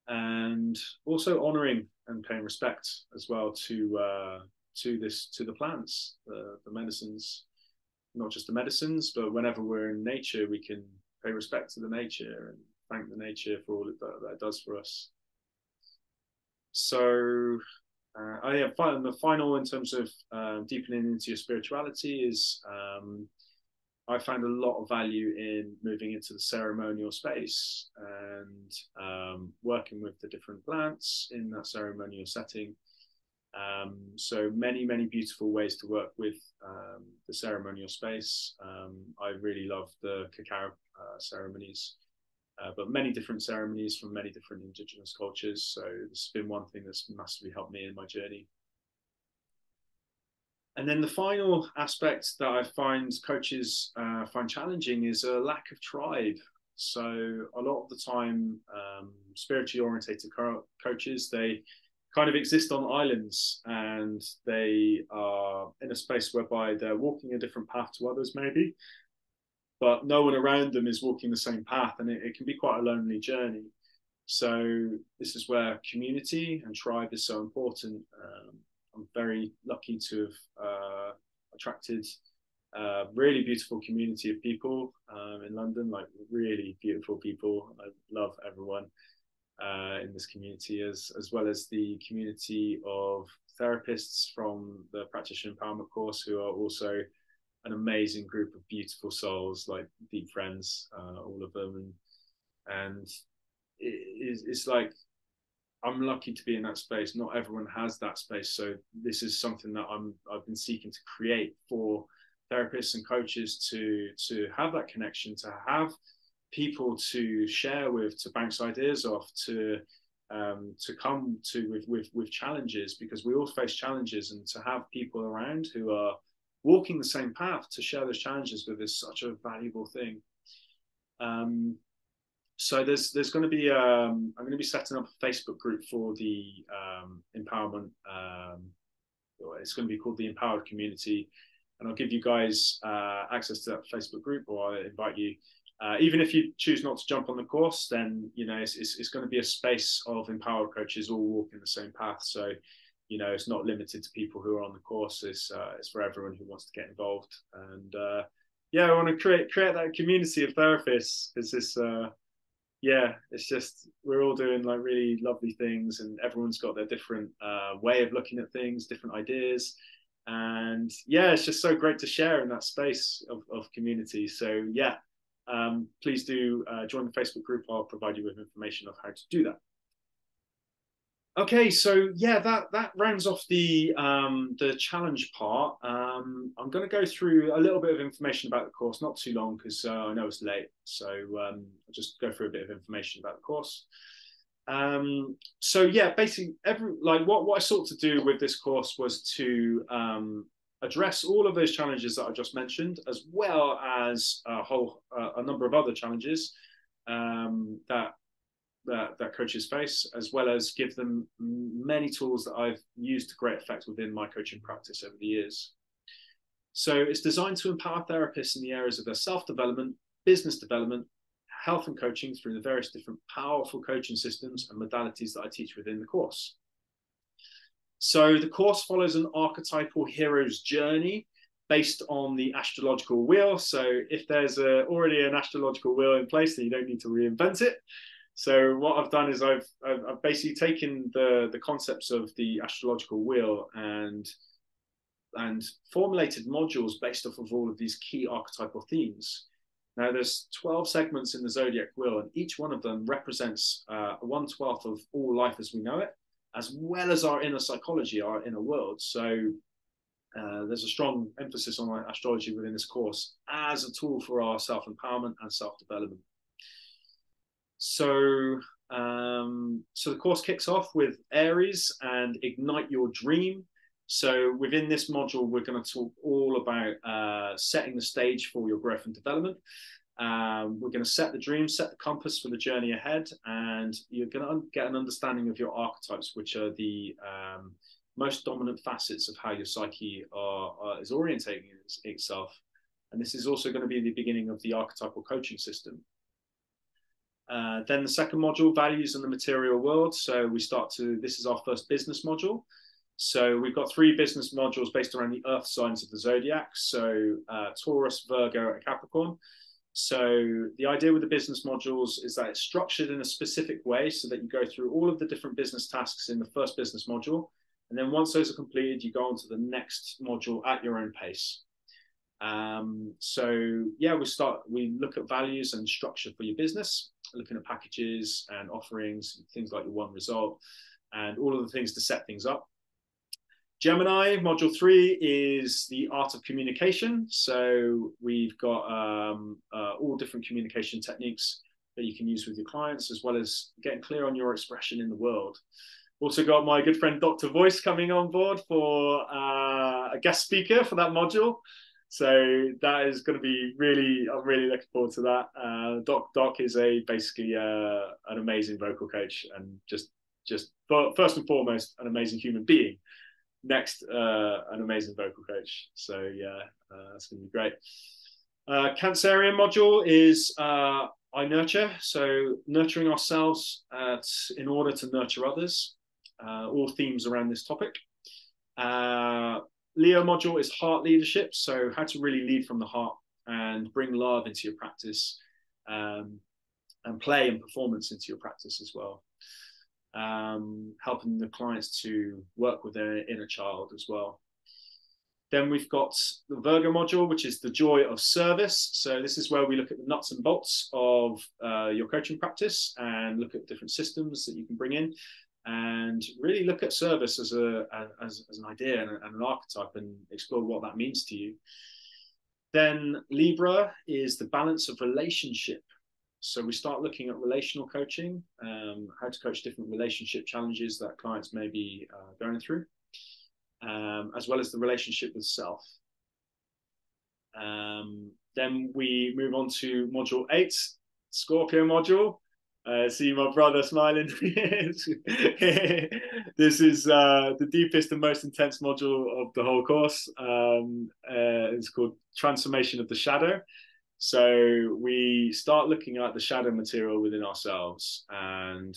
And also honoring and paying respect as well to the plants, the medicines, not just the medicines, but whenever we're in nature, we can pay respect to the nature and thank the nature for all that it does for us. So the final in terms of deepening into your spirituality is I found a lot of value in moving into the ceremonial space and working with the different plants in that ceremonial setting. So many beautiful ways to work with the ceremonial space. I really love the cacao ceremonies, but many different ceremonies from many different indigenous cultures. So this has been one thing that's massively helped me in my journey. And then the final aspect that I find coaches find challenging is a lack of tribe. So a lot of the time, spiritually orientated coaches, they kind of exist on islands, and they are in a space whereby they're walking a different path to others maybe, but no one around them is walking the same path, and it can be quite a lonely journey. So this is where community and tribe is so important. I'm very lucky to have attracted a really beautiful community of people in London, like really beautiful people. I love everyone. in this community, as well as the community of therapists from the Practitioner Empowerment course, who are also an amazing group of beautiful souls, like deep friends, all of them. And it's like, I'm lucky to be in that space. Not everyone has that space. So this is something that I've been seeking to create for therapists and coaches to have that connection, to have people to share with, to bounce ideas off, to come to with challenges, because we all face challenges, and to have people around who are walking the same path to share those challenges with is such a valuable thing. So there's going to be I'm going to be setting up a Facebook group for the empowerment. It's going to be called the Empowered Community, and I'll give you guys access to that Facebook group, or I'll invite you. Even if you choose not to jump on the course, then it's going to be a space of empowered coaches all walking the same path. So it's not limited to people who are on the course. It's for everyone who wants to get involved. And I want to create that community of therapists, because it's just, we're all doing like really lovely things, and everyone's got their different way of looking at things, different ideas. And it's just so great to share in that space of community. So please do join the Facebook group. I'll provide you with information of how to do that. Okay, so that rounds off the challenge part. I'm going to go through a little bit of information about the course, not too long, because I know it's late. So I'll just go through a bit of information about the course. Basically, what I sought to do with this course was to address all of those challenges that I just mentioned, as well as a number of other challenges that coaches face, as well as give them many tools that I've used to great effect within my coaching practice over the years. So it's designed to empower therapists in the areas of their self-development, business development, health and coaching through the various different powerful coaching systems and modalities that I teach within the course. So the course follows an archetypal hero's journey based on the astrological wheel. So if there's already an astrological wheel in place, then you don't need to reinvent it. So what I've done is I've basically taken the concepts of the astrological wheel and formulated modules based off of all of these key archetypal themes. Now there's 12 segments in the zodiac wheel, and each one of them represents 1/12 of all life as we know it, as well as our inner psychology, our inner world. So there's a strong emphasis on astrology within this course as a tool for our self-empowerment and self-development. So the course kicks off with Aries and Ignite Your Dream. So within this module, we're going to talk all about setting the stage for your growth and development. We're going to set the dream, set the compass for the journey ahead, and you're going to get an understanding of your archetypes, which are the most dominant facets of how your psyche is orientating itself. And this is also going to be the beginning of the archetypal coaching system. Then the second module, values and the material world. So this is our first business module. So we've got 3 business modules based around the earth signs of the zodiac. So Taurus, Virgo, and Capricorn. So the idea with the business modules is that it's structured in a specific way so that you go through all of the different business tasks in the first business module. And then once those are completed, you go on to the next module at your own pace. We look at values and structure for your business, looking at packages and offerings, things like your one result, and all of the things to set things up. Gemini, module 3 is the art of communication. So we've got all different communication techniques that you can use with your clients, as well as getting clear on your expression in the world. Also got my good friend Dr. Voice coming on board for a guest speaker for that module. So that is going to be I'm really looking forward to that. Doc is basically an amazing vocal coach, and just first and foremost, an amazing human being. Next, an amazing vocal coach. So that's going to be great. Cancerian module is I nurture. So nurturing ourselves in order to nurture others. All themes around this topic. Leo module is heart leadership. So how to really lead from the heart and bring love into your practice, and play and performance into your practice as well. helping the clients to work with their inner child as well. Then we've got the Virgo module, which is the joy of service. So this is where we look at the nuts and bolts of your coaching practice and look at different systems that you can bring in, and really look at service as an idea and an archetype, and explore what that means to you. Then Libra is the balance of relationship. So we start looking at relational coaching, how to coach different relationship challenges that clients may be going through, as well as the relationship with self. Then we move on to module 8, Scorpio module. See my brother smiling. This is the deepest and most intense module of the whole course. It's called Transformation of the Shadow. So we start looking at the shadow material within ourselves and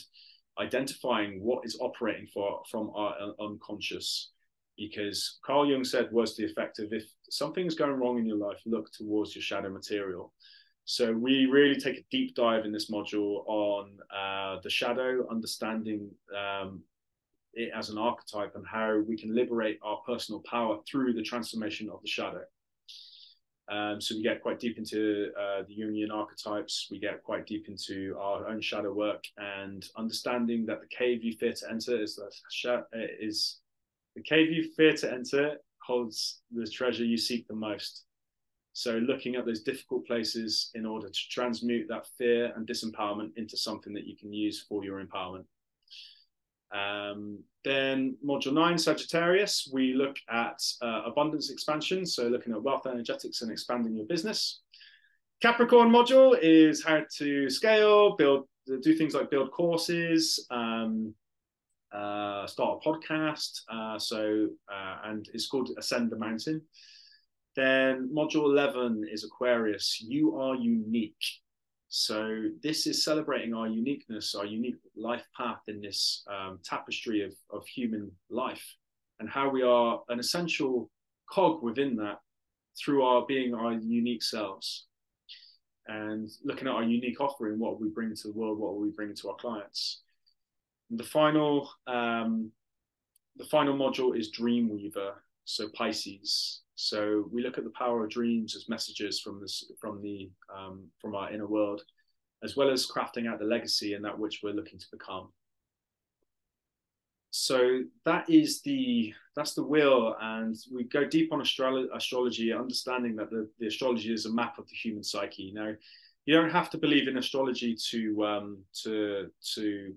identifying what is operating from our unconscious. Because Carl Jung said was the effect of, if something's going wrong in your life, look towards your shadow material. So we really take a deep dive in this module on the shadow, understanding it as an archetype, and how we can liberate our personal power through the transformation of the shadow. So we get quite deep into the Jungian archetypes. We get quite deep into our own shadow work, and understanding that the cave you fear to enter the cave you fear to enter holds the treasure you seek the most. So looking at those difficult places in order to transmute that fear and disempowerment into something that you can use for your empowerment. Then module 9, Sagittarius, we look at abundance expansion. So looking at wealth energetics and expanding your business. Capricorn module is how to scale, do things like build courses, start a podcast. And it's called Ascend the Mountain. Then module 11 is Aquarius. You are unique. So this is celebrating our uniqueness, our unique life path in this tapestry of human life, and how we are an essential cog within that through our being our unique selves, and looking at our unique offering, what we bring to the world, what we bring to our clients. And the final module is Dreamweaver, so Pisces. So we look at the power of dreams as messages from our inner world, as well as crafting out the legacy and that which we're looking to become. So that's the wheel, and we go deep on astrology, understanding that the astrology is a map of the human psyche. Now, you don't have to believe in astrology to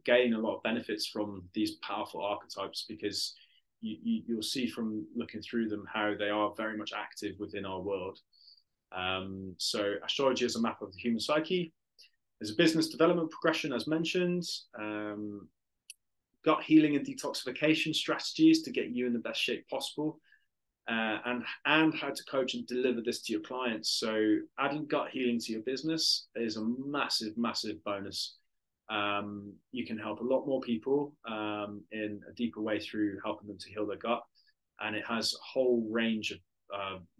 gain a lot of benefits from these powerful archetypes, because you'll see from looking through them how they are very much active within our world. So astrology is a map of the human psyche. There's a business development progression, as mentioned, gut healing and detoxification strategies to get you in the best shape possible, and how to coach and deliver this to your clients. So adding gut healing to your business is a massive, massive bonus. You can help a lot more people in a deeper way through helping them to heal their gut, and it has a whole range of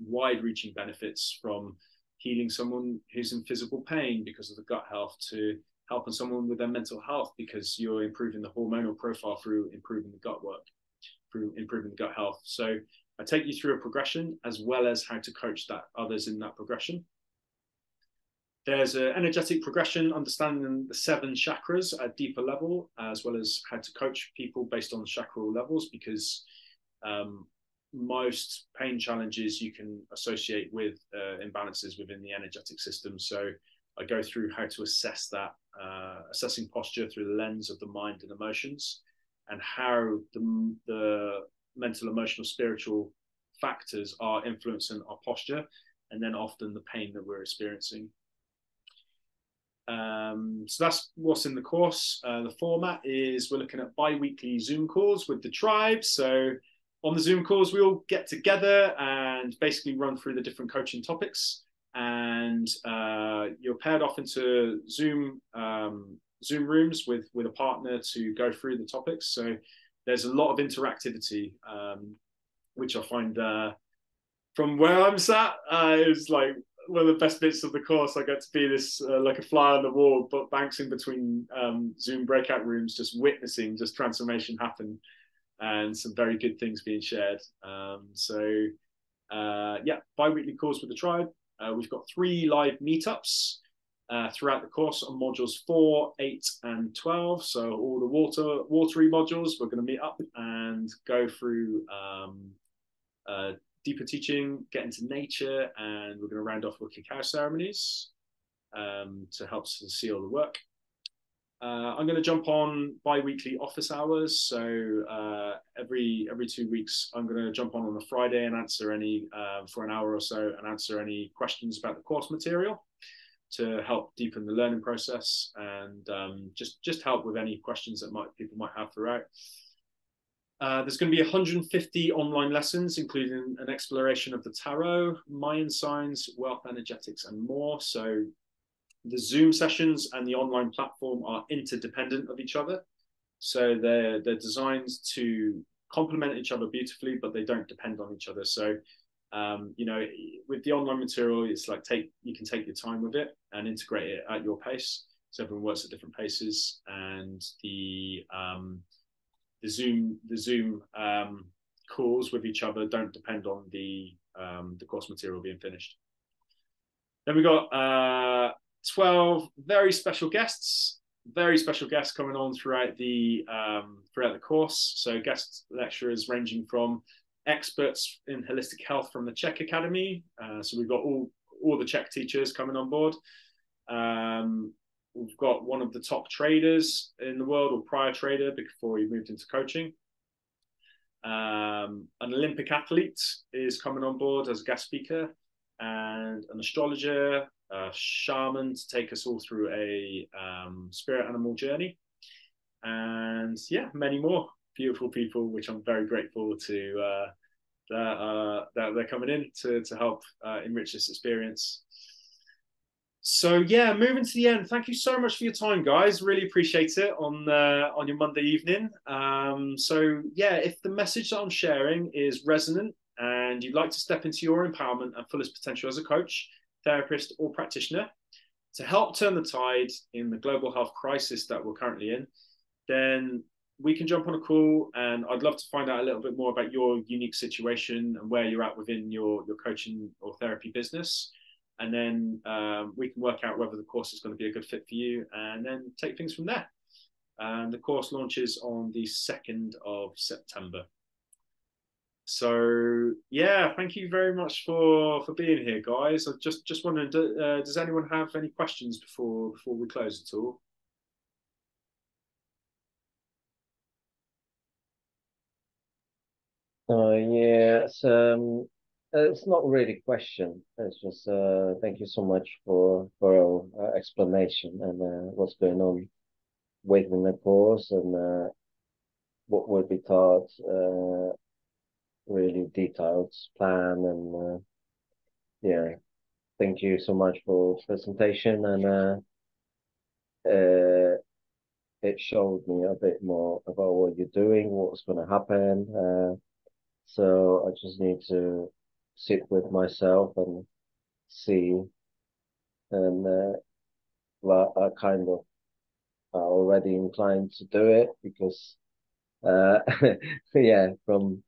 wide-reaching benefits, from healing someone who's in physical pain because of the gut health, to helping someone with their mental health because you're improving the hormonal profile through improving the gut work, through improving the gut health. So I take you through a progression, as well as how to coach others in that progression. There's an energetic progression, understanding the 7 chakras at a deeper level, as well as how to coach people based on chakral levels, because most pain challenges you can associate with imbalances within the energetic system. So I go through how to assess that, assessing posture through the lens of the mind and emotions, and how the mental, emotional, spiritual factors are influencing our posture, and then often the pain that we're experiencing. So that's what's in the course. The format is we're looking at bi-weekly Zoom calls with the tribe. So on the Zoom calls, we all get together and basically run through the different coaching topics, and you're paired off into Zoom rooms with a partner to go through the topics. So there's a lot of interactivity, which I find from where I'm sat is like one of the best bits of the course. I get to be this like a fly on the wall, but bouncing between Zoom breakout rooms, just witnessing just transformation happen and some very good things being shared. Yeah, bi-weekly calls with the tribe. We've got 3 live meetups throughout the course on modules 4, 8, and 12. So all the watery modules, we're going to meet up and go through deeper teaching, get into nature, and we're going to round off with cacao ceremonies to help seal the work. I'm going to jump on bi-weekly office hours. So every 2 weeks, I'm going to jump on a Friday and answer any for an hour or so and answer any questions about the course material to help deepen the learning process and just help with any questions that people might have throughout. There's going to be 150 online lessons, including an exploration of the tarot, Mayan signs, wealth energetics, and more. So the Zoom sessions and the online platform are interdependent of each other. So they're designed to complement each other beautifully, but they don't depend on each other. So, you know, with the online material, it's like you can take your time with it and integrate it at your pace. So everyone works at different paces, and the Zoom calls with each other don't depend on the course material being finished. Then we got 12 very special guests coming on throughout the course. So guest lecturers ranging from experts in holistic health from the Czech Academy. So we've got all the Czech teachers coming on board. We've got one of the top traders in the world, or prior trader before he moved into coaching. An Olympic athlete is coming on board as a guest speaker, and an astrologer, a shaman to take us all through a spirit animal journey. And yeah, many more beautiful people, which I'm very grateful to that they're coming in to help enrich this experience. So yeah, moving to the end. Thank you so much for your time, guys. Really appreciate it on your Monday evening. So yeah, if the message that I'm sharing is resonant and you'd like to step into your empowerment and fullest potential as a coach, therapist, or practitioner to help turn the tide in the global health crisis that we're currently in, then we can jump on a call, and I'd love to find out a little bit more about your unique situation and where you're at within your coaching or therapy business. And then we can work out whether the course is going to be a good fit for you, and then take things from there. And the course launches on the 2nd of September. So yeah, thank you very much for being here, guys. I just wondering, does anyone have any questions before we close at all? Yes, it's not really a question. It's just thank you so much for explanation and what's going on within the course and what will be taught. Really detailed plan and yeah, thank you so much for presentation and it showed me a bit more about what you're doing, what's going to happen. So I just need to sit with myself and see, and well, I kind of are already inclined to do it because, uh, yeah, from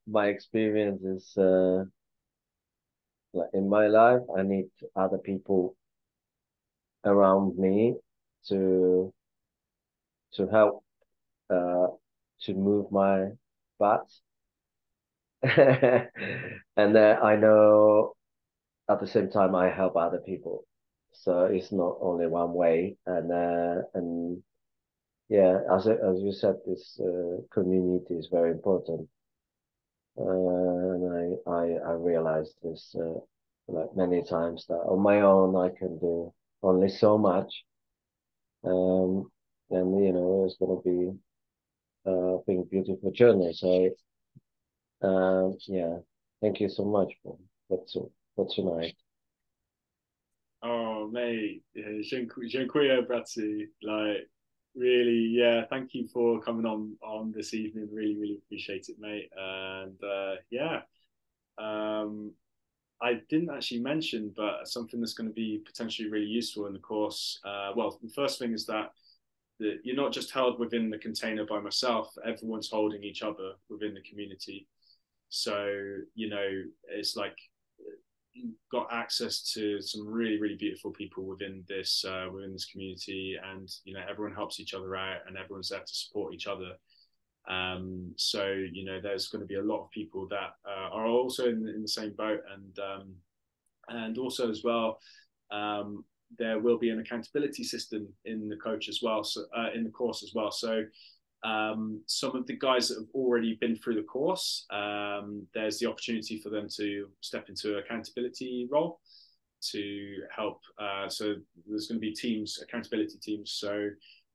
my experiences, like in my life, I need other people around me to help uh to move my butt. And I know at the same time I help other people. So it's not only one way. And yeah, as you said, this community is very important. And I realized this like many times that on my own I can do only so much. And you know it's gonna be being a beautiful journey. So yeah, thank you so much for tonight. Oh, mate, yeah, dziękuję, Bratty. Like, really, yeah, thank you for coming on this evening. Really, really appreciate it, mate. And yeah, um, I didn't actually mention, but something that's going to be potentially really useful in the course. Well, the first thing is that you're not just held within the container by myself. Everyone's holding each other within the community. So, it's like you've got access to some really, really beautiful people within this community, and everyone helps each other out, and everyone's there to support each other. So there's going to be a lot of people that are also in the same boat, and also as well, um, there will be an accountability system in the coach as well, so in the course as well. So some of the guys that have already been through the course, there's the opportunity for them to step into accountability role to help. So there's going to be teams, accountability teams. So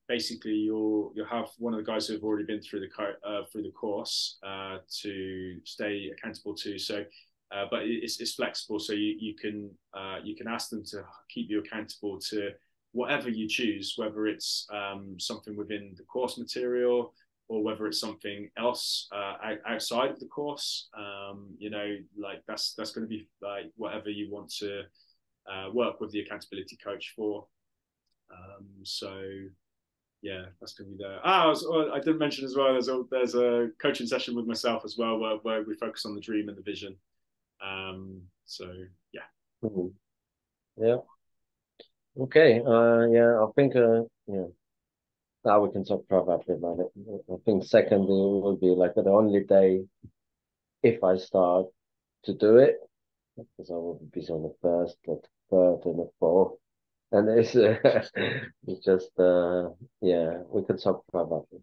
basically, you'll have one of the guys who have already been through the course to stay accountable to. So. But it's flexible, so you can ask them to keep you accountable to whatever you choose, whether it's something within the course material or whether it's something else outside of the course. Like that's going to be like whatever you want to work with the accountability coach for. So yeah, that's going to be there. I didn't mention as well. There's a coaching session with myself as well, where we focus on the dream and the vision. So yeah. Mhm. Yeah. Okay. Yeah. I think. Yeah. Now we can talk privately about it. I think second will be like the only day if I start to do it, because I will be on the first, the third, and the fourth, and it's it's just yeah, we can talk privately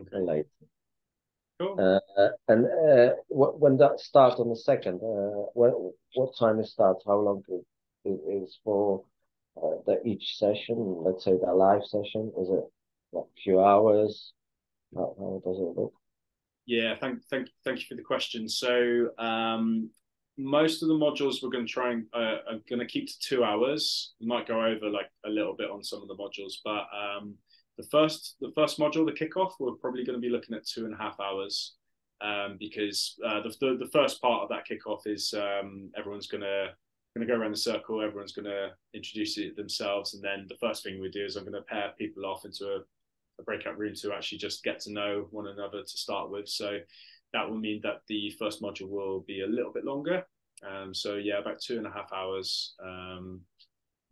Okay. later. Cool. And when that starts on the second, what time it starts? How long it is for each session? Let's say the live session. Is it like a few hours? How does it look? Yeah, thank you for the question. So most of the modules we're going to try and are going to keep to 2 hours. We might go over like a little bit on some of the modules, but the first module, the kickoff, we're probably going to be looking at 2.5 hours, because the first part of that kickoff is everyone's going to go around the circle. Everyone's going to introduce it themselves, and then the first thing we do is I'm going to pair people off into a breakout room to actually just get to know one another to start with. So that will mean that the first module will be a little bit longer. So yeah, about 2.5 hours,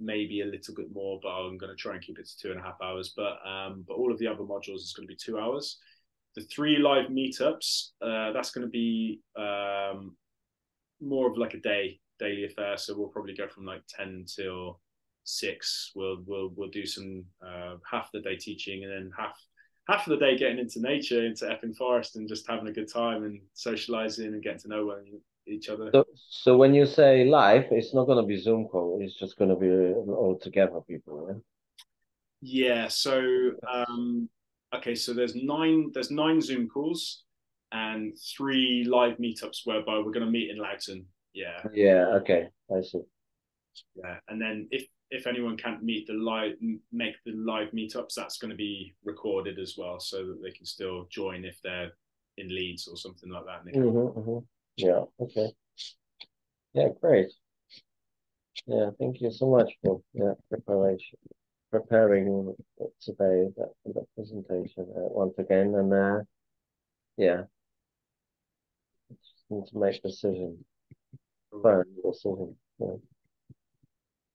maybe a little bit more, but I'm going to try and keep it to 2.5 hours. But all of the other modules is going to be 2 hours. The 3 live meetups, that's going to be more of like a daily affair. So we'll probably go from like 10 till 6. We'll do some half the day teaching, and then half of the day getting into nature, into Epping Forest, and just having a good time and socializing and getting to know each other. So when you say live, it's not going to be Zoom call. It's just going to be all together people. Yeah. So okay. So there's nine Zoom calls and 3 live meetups whereby we're going to meet in Loughton. Yeah. Yeah. Yeah. Okay. I see. Yeah. And then if anyone can't make the live meetups, that's going to be recorded as well, so that they can still join if they're in Leeds or something like that. And they Mm-hmm. Yeah. Okay. Yeah. Great. Yeah. Thank you so much for preparing today that presentation once again. And yeah, just need to make decision. can. Firm decision. Yeah.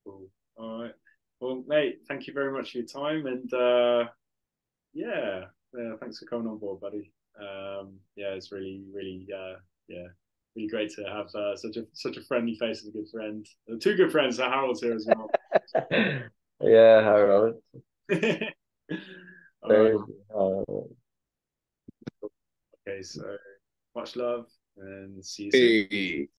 Cool. All right. Well, mate, thank you very much for your time, and yeah, thanks for coming on board, buddy. Yeah, it's really, really, yeah, really great to have such a friendly face as a good friend. 2 good friends. So Harold's here as well. Yeah, Harold. All right. There's, Okay. So much love, and see you soon. Hey.